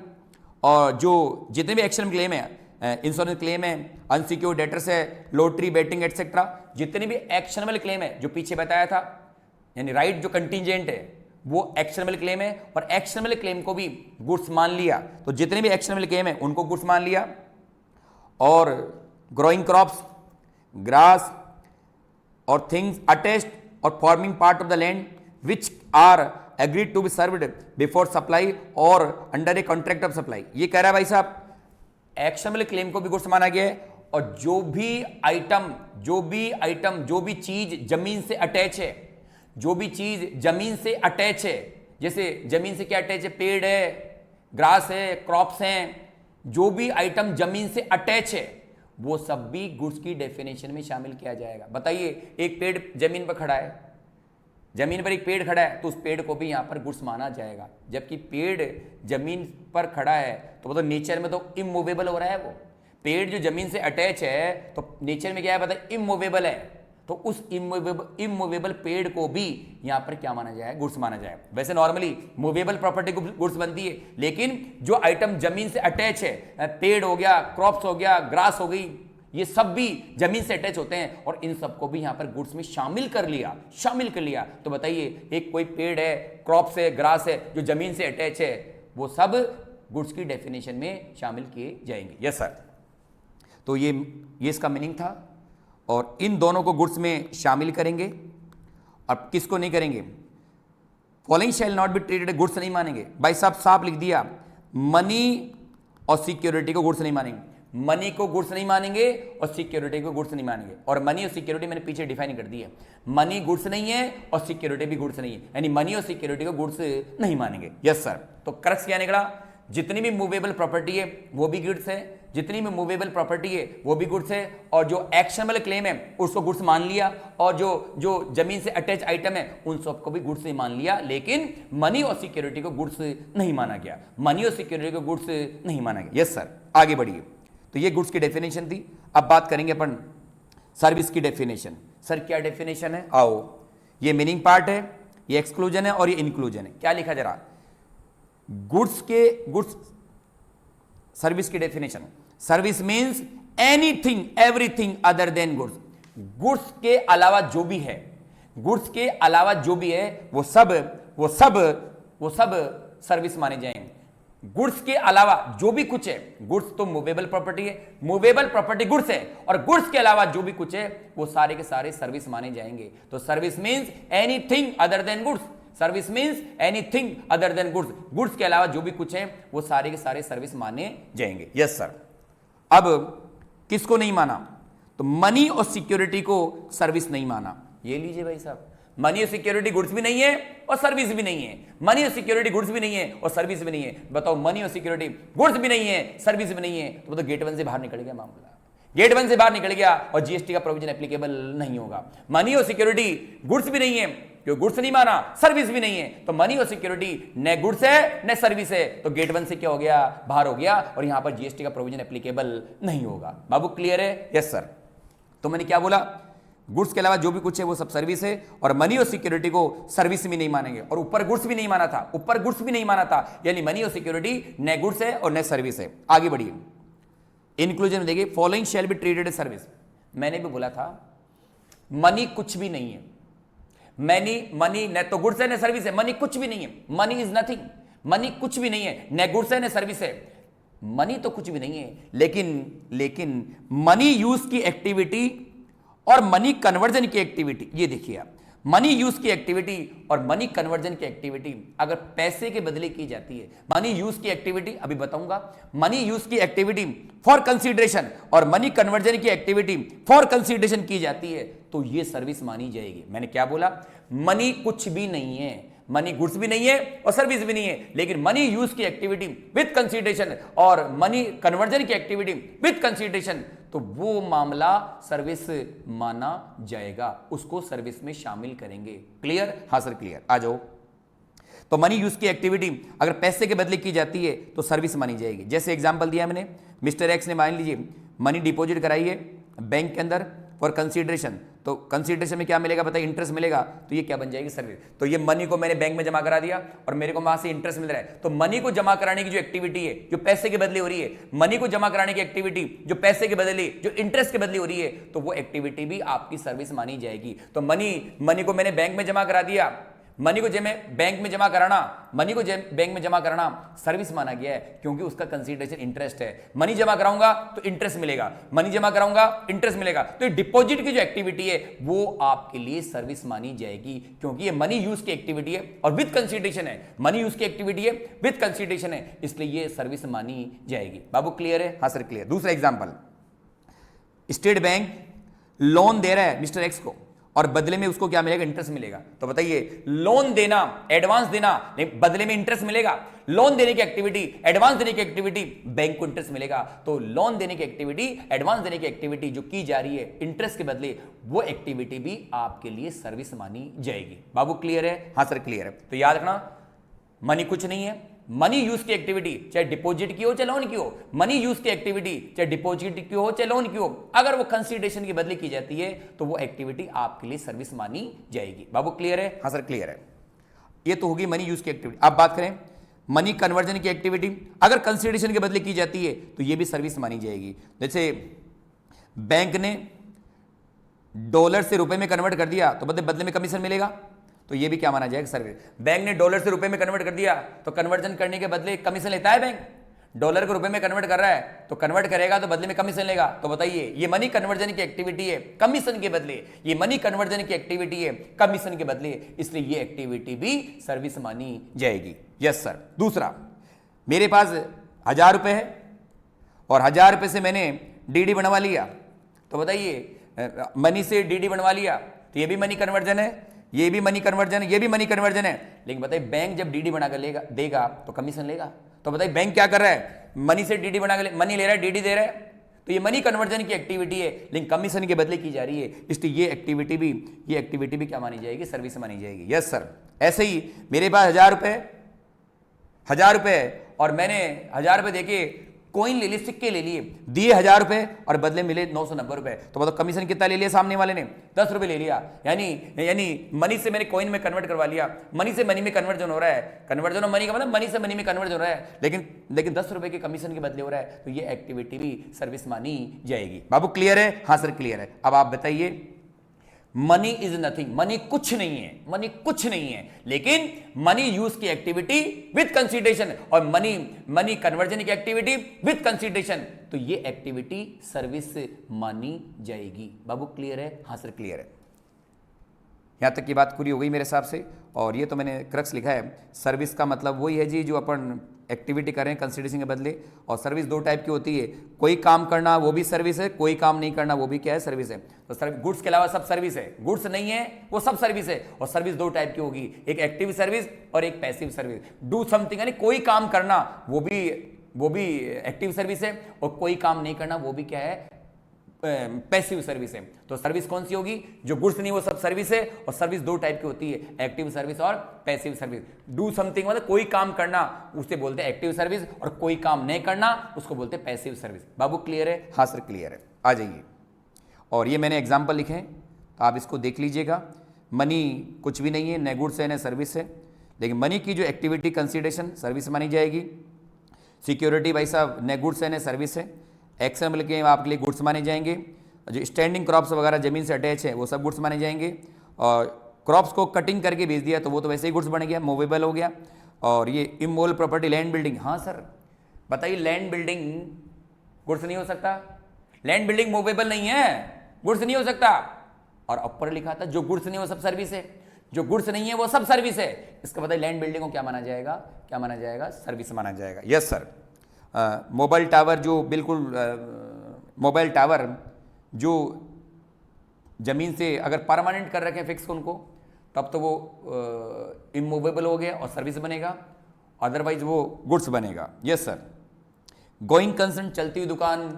और जो जितने भी एक्शनेबल क्लेम है, इंश्योरेंस क्लेम है, अनसिक्योर्ड डेटर्स है, लॉटरी बेटिंग एटसेट्रा, जितने भी एक्शनेबल क्लेम है जो पीछे बताया था, यानी राइट जो कंटिजेंट है वो एक्शनेबल क्लेम है, और एक्शनेबल क्लेम को भी गुड्स मान लिया। तो जितने भी एक्शनेबल क्लेम है उनको गुड्स मान लिया। और ग्रोइंग क्रॉप्स, ग्रास और थिंग्स अटैच्ड और forming part of the land which are agreed to be served before supply or under a contract of supply। ये कह रहा है भाई साहब एक्शनेबल क्लेम को भी गुड्स माना गया है, और जो भी चीज जमीन से अटैच है, जो भी चीज जमीन से अटैच है, जैसे जमीन से क्या अटैच है, पेड़ है, ग्रास है, क्रॉप्स हैं, जो भी आइटम जमीन से अटैच है वो सब भी गुड्स की डेफिनेशन में शामिल किया जाएगा। बताइए, एक पेड़ जमीन पर खड़ा है, जमीन पर एक पेड़ खड़ा है तो उस पेड़ को भी यहां पर गुड्स माना जाएगा। जबकि पेड़ जमीन पर खड़ा है तो वो तो नेचर में तो इमूवेबल हो रहा है। वो पेड़ जो जमीन से अटैच है तो नेचर में क्या है, पता, इमूवेबल है। तो उस इमूवेबल पेड़ को भी यहां पर क्या माना जाए, गुड्स माना जाए। वैसे नॉर्मली मूवेबल प्रॉपर्टी को गुड्स बनती है, लेकिन जो आइटम जमीन से अटैच है, पेड़ हो गया, क्रॉप्स हो गया, ग्रास हो गई, ये सब भी जमीन से अटैच होते हैं, और इन सबको भी यहां पर गुड्स में शामिल कर लिया। तो बताइए, एक कोई पेड़ है, क्रॉप्स है, ग्रास है जो जमीन से अटैच है, वो सब गुड्स की डेफिनेशन में शामिल किए जाएंगे। यस सर, तो ये इसका मीनिंग था, और इन दोनों को गुड्स में शामिल करेंगे। अब किसको नहीं करेंगे? Following shall not be treated, goods नहीं मानेंगे। भाई साहब साफ लिख दिया, मनी और सिक्योरिटी को गुड्स नहीं मानेंगे। मनी को गुड्स नहीं मानेंगे और सिक्योरिटी को गुड्स नहीं मानेंगे। और मनी और सिक्योरिटी मैंने पीछे डिफाइन कर दी है। मनी गुड्स नहीं है और सिक्योरिटी भी गुड्स नहीं है, यानी मनी और सिक्योरिटी को गुड्स नहीं मानेंगे। यस सर, तो क्रक्स क्या निकला? जितनी भी मूवेबल प्रॉपर्टी है वो भी गुड्स है, जितनी भी मूवेबल प्रॉपर्टी है वो भी गुड्स है, और जो एक्शनेबल क्लेम है उसको गुड्स मान लिया, और जो जमीन से अटैच आइटम है उन सबको भी गुड्स नहीं मान लिया, लेकिन मनी और सिक्योरिटी को गुड्स नहीं माना गया। मनी और सिक्योरिटी को गुड्स नहीं माना गया। यस सर, आगे बढ़िए। तो ये गुड्स की डेफिनेशन थी। अब बात करेंगे अपन सर्विस की डेफिनेशन। सर क्या डेफिनेशन है? आओ, ये मीनिंग पार्ट है, ये एक्सक्लूजन है और ये इंक्लूजन है। क्या लिखा जरा? गुड्स सर्विस की definition, service means anything everything other than goods. Goods के अलावा जो भी है, गुड्स के अलावा जो भी है वो सब सर्विस माने जाएंगे। गुड्स के अलावा जो भी कुछ है, गुड्स तो मूवेबल प्रॉपर्टी है, मूवेबल प्रॉपर्टी गुड्स है, और गुड्स के अलावा जो भी कुछ है वो सारे के सारे सर्विस माने जाएंगे। तो service means anything other than goods, service means anything other than goods. Goods के अलावा जो भी कुछ है वो सारे के सारे सर्विस माने जाएंगे। Yes sir. अब किसको नहीं माना? तो मनी और सिक्योरिटी को सर्विस नहीं माना। ये लीजिए भाई साहब, मनी और सिक्योरिटी गुड्स भी नहीं है और सर्विस भी नहीं है, मनी और सिक्योरिटी गुड्स भी नहीं है और सर्विस भी नहीं है। बताओ मनी और सिक्योरिटी गुड्स भी नहीं है, सर्विस भी नहीं है, तो मतलब गेट 1 से बाहर निकल गया मामला, गेट 1 से बाहर निकल गया और जीएसटी का प्रोविजन एप्लीकेबल नहीं होगा। मनी और सिक्योरिटी गुड्स भी नहीं है, क्यों गुड्स नहीं माना, सर्विस भी नहीं है, तो मनी और सिक्योरिटी न गुड्स है न सर्विस है, तो गेट 1 से क्या हो गया, बाहर हो गया और यहां पर जीएसटी का प्रोविजन एप्लीकेबल नहीं होगा। बाबू क्लियर है? Yes sir. तो मैंने क्या बोला, गुड्स के अलावा जो भी कुछ है वो सब सर्विस है और मनी और सिक्योरिटी को सर्विस भी नहीं मानेंगे, और ऊपर गुड्स भी नहीं माना था, ऊपर गुड्स भी नहीं माना था, यानी मनी और सिक्योरिटी न गुड्स है और न सर्विस है। आगे बढ़िए, इंक्लूजन में देखिए, following shall be treated as service. मैंने भी बोला था मनी कुछ भी नहीं है, मनी न तो गुड्स है न सर्विस है, मनी कुछ भी नहीं है, मनी इज नथिंग, मनी कुछ भी नहीं है, न गुड्स है न सर्विस है, मनी तो कुछ भी नहीं है, लेकिन मनी यूज की एक्टिविटी और मनी कन्वर्जन की एक्टिविटी, ये देखिए आप, मनी यूज की एक्टिविटी और मनी कन्वर्जन की एक्टिविटी अगर पैसे के बदले की जाती है, मनी यूज की एक्टिविटी अभी बताऊंगा, मनी यूज की एक्टिविटी फॉर कंसीडरेशन और मनी कन्वर्जन की एक्टिविटी फॉर कंसीडरेशन की जाती है, तो ये सर्विस मानी जाएगी। मैंने क्या बोला, मनी कुछ भी नहीं है, मनी गुड्स भी नहीं है और सर्विस भी नहीं है, लेकिन मनी यूज की एक्टिविटी विद कंसीडरेशन और मनी कन्वर्जन की एक्टिविटी विद कंसीडरेशन, तो वो मामला सर्विस माना जाएगा, उसको सर्विस में शामिल करेंगे। क्लियर? हाँ सर क्लियर। आ जाओ, तो मनी यूज की एक्टिविटी अगर पैसे के बदले की जाती है तो सर्विस मानी जाएगी। जैसे एग्जांपल दिया मैंने, मिस्टर एक्स ने मान लीजिए मनी डिपॉजिट कराई है बैंक के अंदर फॉर कंसीडरेशन, तो कंसीडरेशन में क्या मिलेगा बताइए, इंटरेस्ट मिलेगा, तो ये क्या बन जाएगी, सर्विस। तो ये मनी को मैंने बैंक में जमा करा दिया और मेरे को वहां से इंटरेस्ट मिल रहा है, तो मनी को जमा कराने की जो एक्टिविटी है जो पैसे के बदले हो रही है, मनी को जमा कराने की एक्टिविटी जो पैसे के बदले जो इंटरेस्ट के बदले हो रही है, तो वो एक्टिविटी भी आपकी सर्विस मानी जाएगी। तो मनी को मैंने बैंक में जमा करा दिया, मनी को बैंक में जमा कराना, मनी को बैंक में जमा कराना सर्विस माना गया है, क्योंकि उसका कंसीडरेशन इंटरेस्ट है। मनी जमा कराऊंगा तो इंटरेस्ट मिलेगा, मनी जमा कराऊंगा इंटरेस्ट मिलेगा, तो डिपॉजिट की जो एक्टिविटी है वो आपके लिए सर्विस मानी जाएगी, क्योंकि ये मनी यूज की एक्टिविटी है और विद कंसीडरेशन है, मनी यूज की एक्टिविटी है विद कंसीडरेशन है, इसलिए ये सर्विस मानी जाएगी। बाबू क्लियर है? हाँ सर क्लियर। दूसरा एग्जाम्पल, स्टेट बैंक लोन दे रहा है मिस्टर एक्स को और बदले में उसको क्या मिलेगा, इंटरेस्ट मिलेगा। तो बताइए, लोन देना, एडवांस देना, नहीं बदले में इंटरेस्ट मिलेगा, लोन देने की एक्टिविटी, एडवांस देने की एक्टिविटी, बैंक को इंटरेस्ट मिलेगा, तो लोन देने की एक्टिविटी, एडवांस देने की एक्टिविटी जो की जा रही है इंटरेस्ट के बदले, वो एक्टिविटी भी आपके लिए सर्विस मानी जाएगी। बाबू क्लियर है? हाँ सर क्लियर है। तो याद रखना, मनी कुछ नहीं है, मनी यूज की एक्टिविटी चाहे डिपॉजिट की हो चाहे लोन की हो, मनी यूज की एक्टिविटी चाहे डिपॉजिट की हो चाहे लोन की हो, अगर वो कंसीडरेशन के बदले की जाती है तो वो एक्टिविटी आपके लिए सर्विस मानी जाएगी। बाबू क्लियर है? हाँ सर क्लियर है। ये तो होगी मनी यूज की एक्टिविटी। अब बात करें मनी कन्वर्जन की एक्टिविटी, अगर कंसीडरेशन के बदले की जाती है तो ये भी सर्विस मानी जाएगी। जैसे बैंक ने डॉलर से रुपए में कन्वर्ट कर दिया तो बदले में कमीशन मिलेगा, तो ये भी क्या माना जाएगा, सर्विस। बैंक ने डॉलर से रुपए में कन्वर्ट कर दिया तो कन्वर्जन करने के बदले कमीशन लेता है बैंक, डॉलर को रुपए में कन्वर्ट कर रहा है तो कन्वर्ट करेगा तो बदले में कमीशन लेगा। तो बताइए, ये मनी कन्वर्जन की एक्टिविटी है कमीशन के बदले, ये मनी कन्वर्जन की एक्टिविटी है कमीशन के बदले, इसलिए ये एक्टिविटी भी सर्विस मानी जाएगी। Yes sir. दूसरा, मेरे पास 1000 रुपए है और 1000 रुपए से मैंने डीडी बनवा लिया, तो बताइए मनी से डीडी बनवा लिया तो ये भी मनी कन्वर्जन है, ये भी मनी कन्वर्जन है, ये भी मनी कन्वर्जन है। लेकिन बताइए, बैंक जब डीडी बना कर देगा तो कमीशन लेगा, तो बताइए बैंक क्या कर रहा है, मनी से डीडी बना कर मनी ले रहा है, डीडी दे रहा है, तो ये मनी कन्वर्जन की एक्टिविटी है लेकिन कमीशन के बदले की जा रही है, इसलिए ये एक्टिविटी भी क्या मानी जाएगी, सर्विस मानी जाएगी। Yes sir. ऐसे ही मेरे पास 1000 रुपए है और मैंने 1000 रुपए देके कोइन ले लिए, सिक्के ले लिए, दिए 1000 रुपए और बदले मिले 990 रुपए, तो बताओ कमीशन कितना ले लिया सामने वाले ने, 10 रुपए ले लिया। यानी मनी से मैंने कोइन में कन्वर्ट करवा लिया, मनी से मनी में कन्वर्जन हो रहा है, कन्वर्जन ऑफ मनी का मतलब मनी से मनी में कन्वर्जन हो रहा है, लेकिन 10 रुपए के कमीशन के बदले हो रहा है, तो ये एक्टिविटी भी सर्विस मानी जाएगी। बाबू क्लियर है? हाँ सर क्लियर है। अब आप बताइए, मनी इज नथिंग, मनी कुछ नहीं है, मनी कुछ नहीं है, लेकिन मनी यूज की एक्टिविटी विद कंसीडरेशन और मनी कन्वर्जन की एक्टिविटी विद कंसीडरेशन, तो ये एक्टिविटी सर्विस मानी जाएगी। बाबू क्लियर है? हाँ सर क्लियर है। यहाँ तक की बात पूरी हो गई मेरे हिसाब से। और ये तो मैंने क्रक्स लिखा है, सर्विस का मतलब वही है जी जो अपन एक्टिविटी कर रहे हैं कंसिडरेशन के बदले। और सर्विस दो टाइप की होती है, कोई काम करना वो भी सर्विस है, कोई काम नहीं करना वो भी क्या है, सर्विस है। तो सर्विस गुड्स के अलावा सब सर्विस है, गुड्स नहीं है वो सब सर्विस है। और सर्विस दो टाइप की होगी, एक एक्टिव सर्विस और एक पैसिव सर्विस। डू समथिंग यानी कोई काम करना वो भी एक्टिव सर्विस है, और कोई काम नहीं करना वो भी क्या है, पैसिव सर्विस है। तो सर्विस कौन सी होगी, जो गुड्स नहीं वो सब सर्विस है। और सर्विस दो टाइप की होती है, एक्टिव सर्विस और पैसिव सर्विस। डू समथिंग मतलब कोई काम करना उसे बोलते हैं एक्टिव सर्विस, और कोई काम नहीं करना उसको बोलते हैं पैसिव सर्विस। बाबू क्लियर है? हाँ सर क्लियर है, आ जाइए। और ये मैंने एग्जाम्पल लिखे हैं तो आप इसको देख लीजिएगा। मनी कुछ भी नहीं है, न गुड्स है न सर्विस है, लेकिन मनी की जो एक्टिविटी कंसिडरेशन सर्विस मानी जाएगी। सिक्योरिटी भाई साहब न गुड्स है न सर्विस है, एक्शन के आपके लिए गुड्स माने जाएंगे। जो स्टैंडिंग क्रॉप्स वगैरह ज़मीन से अटैच है वो सब गुड्स माने जाएंगे। और क्रॉप्स को कटिंग करके बेच दिया तो वो तो वैसे ही गुड्स बन गया, मूवेबल हो गया। और ये इमोल प्रॉपर्टी लैंड बिल्डिंग, हाँ सर बताइए, लैंड बिल्डिंग गुड्स नहीं हो सकता? लैंड बिल्डिंग मूवेबल नहीं है, गुड्स नहीं हो सकता। और ऊपर लिखा था जो गुड्स नहीं वो सब सर्विस है, जो गुड्स नहीं है वो सब सर्विस है। इसका बताइए लैंड बिल्डिंग को क्या माना जाएगा, क्या माना जाएगा, सर्विस माना जाएगा। Yes sir. मोबाइल टावर जो बिल्कुल मोबाइल टावर जो ज़मीन से अगर परमानेंट कर रखे हैं फिक्स उनको, तब तो वो इमूवेबल हो गया और सर्विस बनेगा, अदरवाइज वो गुड्स बनेगा। Yes sir. गोइंग कंसर्न चलती हुई दुकान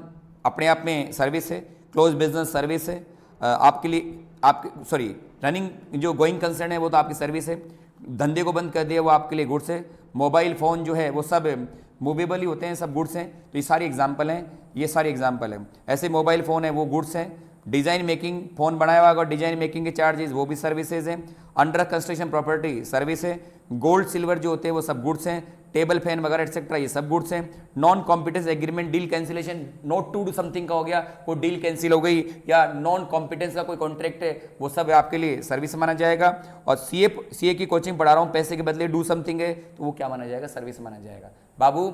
अपने आप में सर्विस है, क्लोज बिजनेस सर्विस है आपके लिए। आपके सॉरी रनिंग जो गोइंग कंसर्न है वो तो आपकी सर्विस है, धंधे को बंद कर दिया वो आपके लिए गुड्स है। मोबाइल फ़ोन जो है वो सब मूवेबल ही होते हैं, सब गुड्स हैं। तो ये सारी एग्जांपल हैं, ये सारी एग्जांपल हैं। ऐसे मोबाइल फ़ोन है वो गुड्स हैं। डिज़ाइन मेकिंग फ़ोन बनाया हुआ अगर डिज़ाइन मेकिंग के चार्जेस वो भी सर्विसेज हैं। अंडर कंस्ट्रक्शन प्रॉपर्टी सर्विस है। गोल्ड सिल्वर जो होते हैं वो सब गुड्स हैं। टेबल फैन वगैरह एक्सेट्रा ये सब गुड्स हैं। Non competence agreement deal cancellation, not to do something का हो गया, कोई डील कैंसिल हो गई, या नॉन कॉम्पिटेंस का कोई कॉन्ट्रैक्ट है, वो सब आपके लिए सर्विस माना जाएगा। और सीए की कोचिंग पढ़ा रहा हूँ, पैसे के बदले डू समथिंग है तो वो क्या माना जाएगा, सर्विस माना जाएगा। बाबू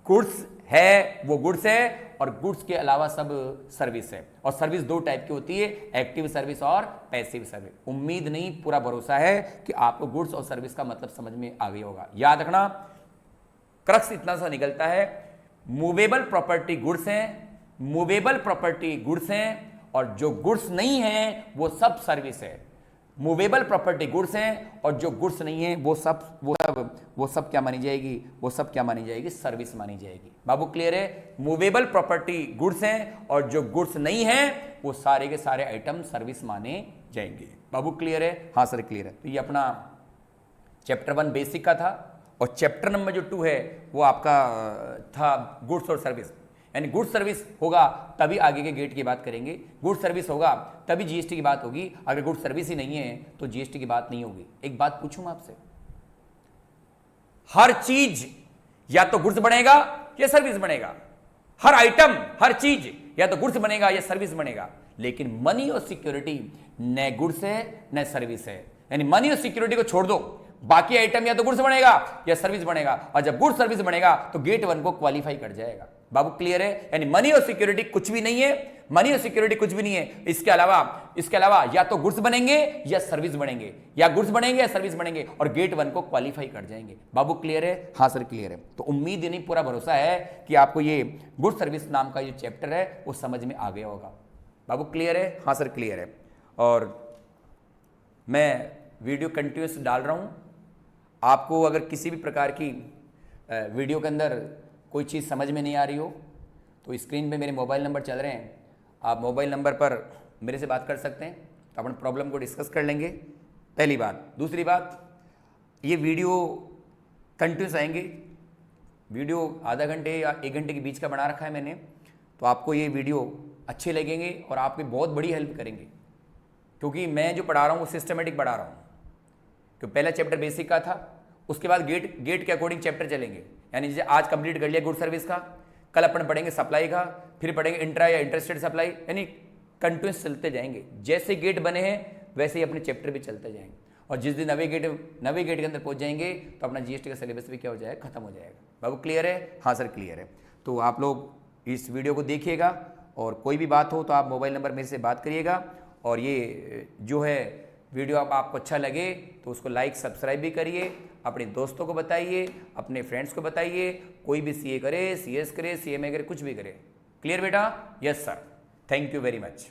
गुड्स है वो गुड्स है, और गुड्स के अलावा सब सर्विस है। और सर्विस दो टाइप की होती है, एक्टिव सर्विस और पैसिव सर्विस। उम्मीद नहीं पूरा भरोसा है कि आपको गुड्स और सर्विस का मतलब समझ में आ गया होगा। याद रखना क्रक्स इतना सा निकलता है, मूवेबल प्रॉपर्टी गुड्स हैं, मूवेबल प्रॉपर्टी गुड्स हैं, और जो गुड्स नहीं है वो सब सर्विस है। मूवेबल प्रॉपर्टी गुड्स हैं, और जो गुड्स नहीं है वो सब क्या मानी जाएगी, वो सब क्या मानी जाएगी, सर्विस मानी जाएगी। बाबू क्लियर है? मूवेबल प्रॉपर्टी गुड्स हैं, और जो गुड्स नहीं है वो सारे के सारे आइटम सर्विस माने जाएंगे। बाबू क्लियर है? हाँ सर क्लियर है। तो ये अपना चैप्टर 1 बेसिक का था, और चैप्टर नंबर जो 2 है वो आपका था गुड्स और सर्विस। यानी गुड सर्विस होगा तभी आगे के गेट की बात करेंगे, गुड सर्विस होगा तभी जीएसटी की बात होगी। अगर गुड सर्विस ही नहीं है तो जीएसटी की बात नहीं होगी। एक बात पूछूं आपसे, हर चीज या तो गुड्स बनेगा या सर्विस बनेगा, हर आइटम हर चीज या तो गुड्स बनेगा या सर्विस बनेगा। लेकिन मनी और सिक्योरिटी न गुड्स है न सर्विस है। यानी मनी और सिक्योरिटी को छोड़ दो, बाकी आइटम या तो गुड्स बनेगा या सर्विस बनेगा, और जब गुड्स सर्विस बनेगा तो गेट 1 को क्वालिफाई कर जाएगा। बाबू क्लियर है? यानी मनी और सिक्योरिटी कुछ भी नहीं है, मनी और सिक्योरिटी कुछ भी नहीं है। इसके अलावा या तो गुड्स बनेंगे या सर्विस बनेंगे, या गुड्स बनेंगे या सर्विस बनेंगे, और गेट 1 को क्वालिफाई कर जाएंगे। बाबू क्लियर है? हाँ सर क्लियर है। तो उम्मीद नहीं पूरा भरोसा है कि आपको ये गुड सर्विस नाम का जो चैप्टर है वो समझ में आ गया होगा। बाबू क्लियर है? हाँ सर क्लियर है। और मैं वीडियो कंटिन्यूस डाल रहा हूं, आपको अगर किसी भी प्रकार की वीडियो के अंदर कोई चीज़ समझ में नहीं आ रही हो तो स्क्रीन पे मेरे मोबाइल नंबर चल रहे हैं, आप मोबाइल नंबर पर मेरे से बात कर सकते हैं, तो अपन प्रॉब्लम को डिस्कस कर लेंगे। पहली बात। दूसरी बात, ये वीडियो कंटिन्यूस आएंगे, वीडियो आधा घंटे या 1 घंटे के बीच का बना रखा है मैंने, तो आपको ये वीडियो अच्छे लगेंगे और आपकी बहुत बड़ी हेल्प करेंगे, क्योंकि मैं जो पढ़ा रहा हूँ वो सिस्टमेटिक पढ़ा रहा हूँ। क्योंकि पहला चैप्टर बेसिक का था, उसके बाद गेट के अकॉर्डिंग चैप्टर चलेंगे। यानी जैसे आज कंप्लीट कर लिया गुड सर्विस का, कल अपन पढ़ेंगे सप्लाई का, फिर पढ़ेंगे इंट्रा या इंटरेस्टेड सप्लाई, यानी कंटिन्यूस चलते जाएंगे। जैसे गेट बने हैं वैसे ही अपने चैप्टर भी चलते जाएंगे, और जिस दिन नवे गेट के अंदर पहुंच जाएंगे तो अपना जीएसटी का सिलेबस भी क्या हो जाएगा, खत्म हो जाएगा। बाबू क्लियर है? हाँ सर क्लियर है। तो आप लोग इस वीडियो को देखिएगा, और कोई भी बात हो तो आप मोबाइल नंबर मेरे से बात करिएगा। और ये जो है वीडियो अब आपको अच्छा लगे तो उसको लाइक सब्सक्राइब भी करिए, अपने दोस्तों को बताइए, अपने फ्रेंड्स को बताइए। कोई भी सीए करे, सीएस करे, सीएमए करे, कुछ भी करे। क्लियर बेटा? Yes sir, thank you very much.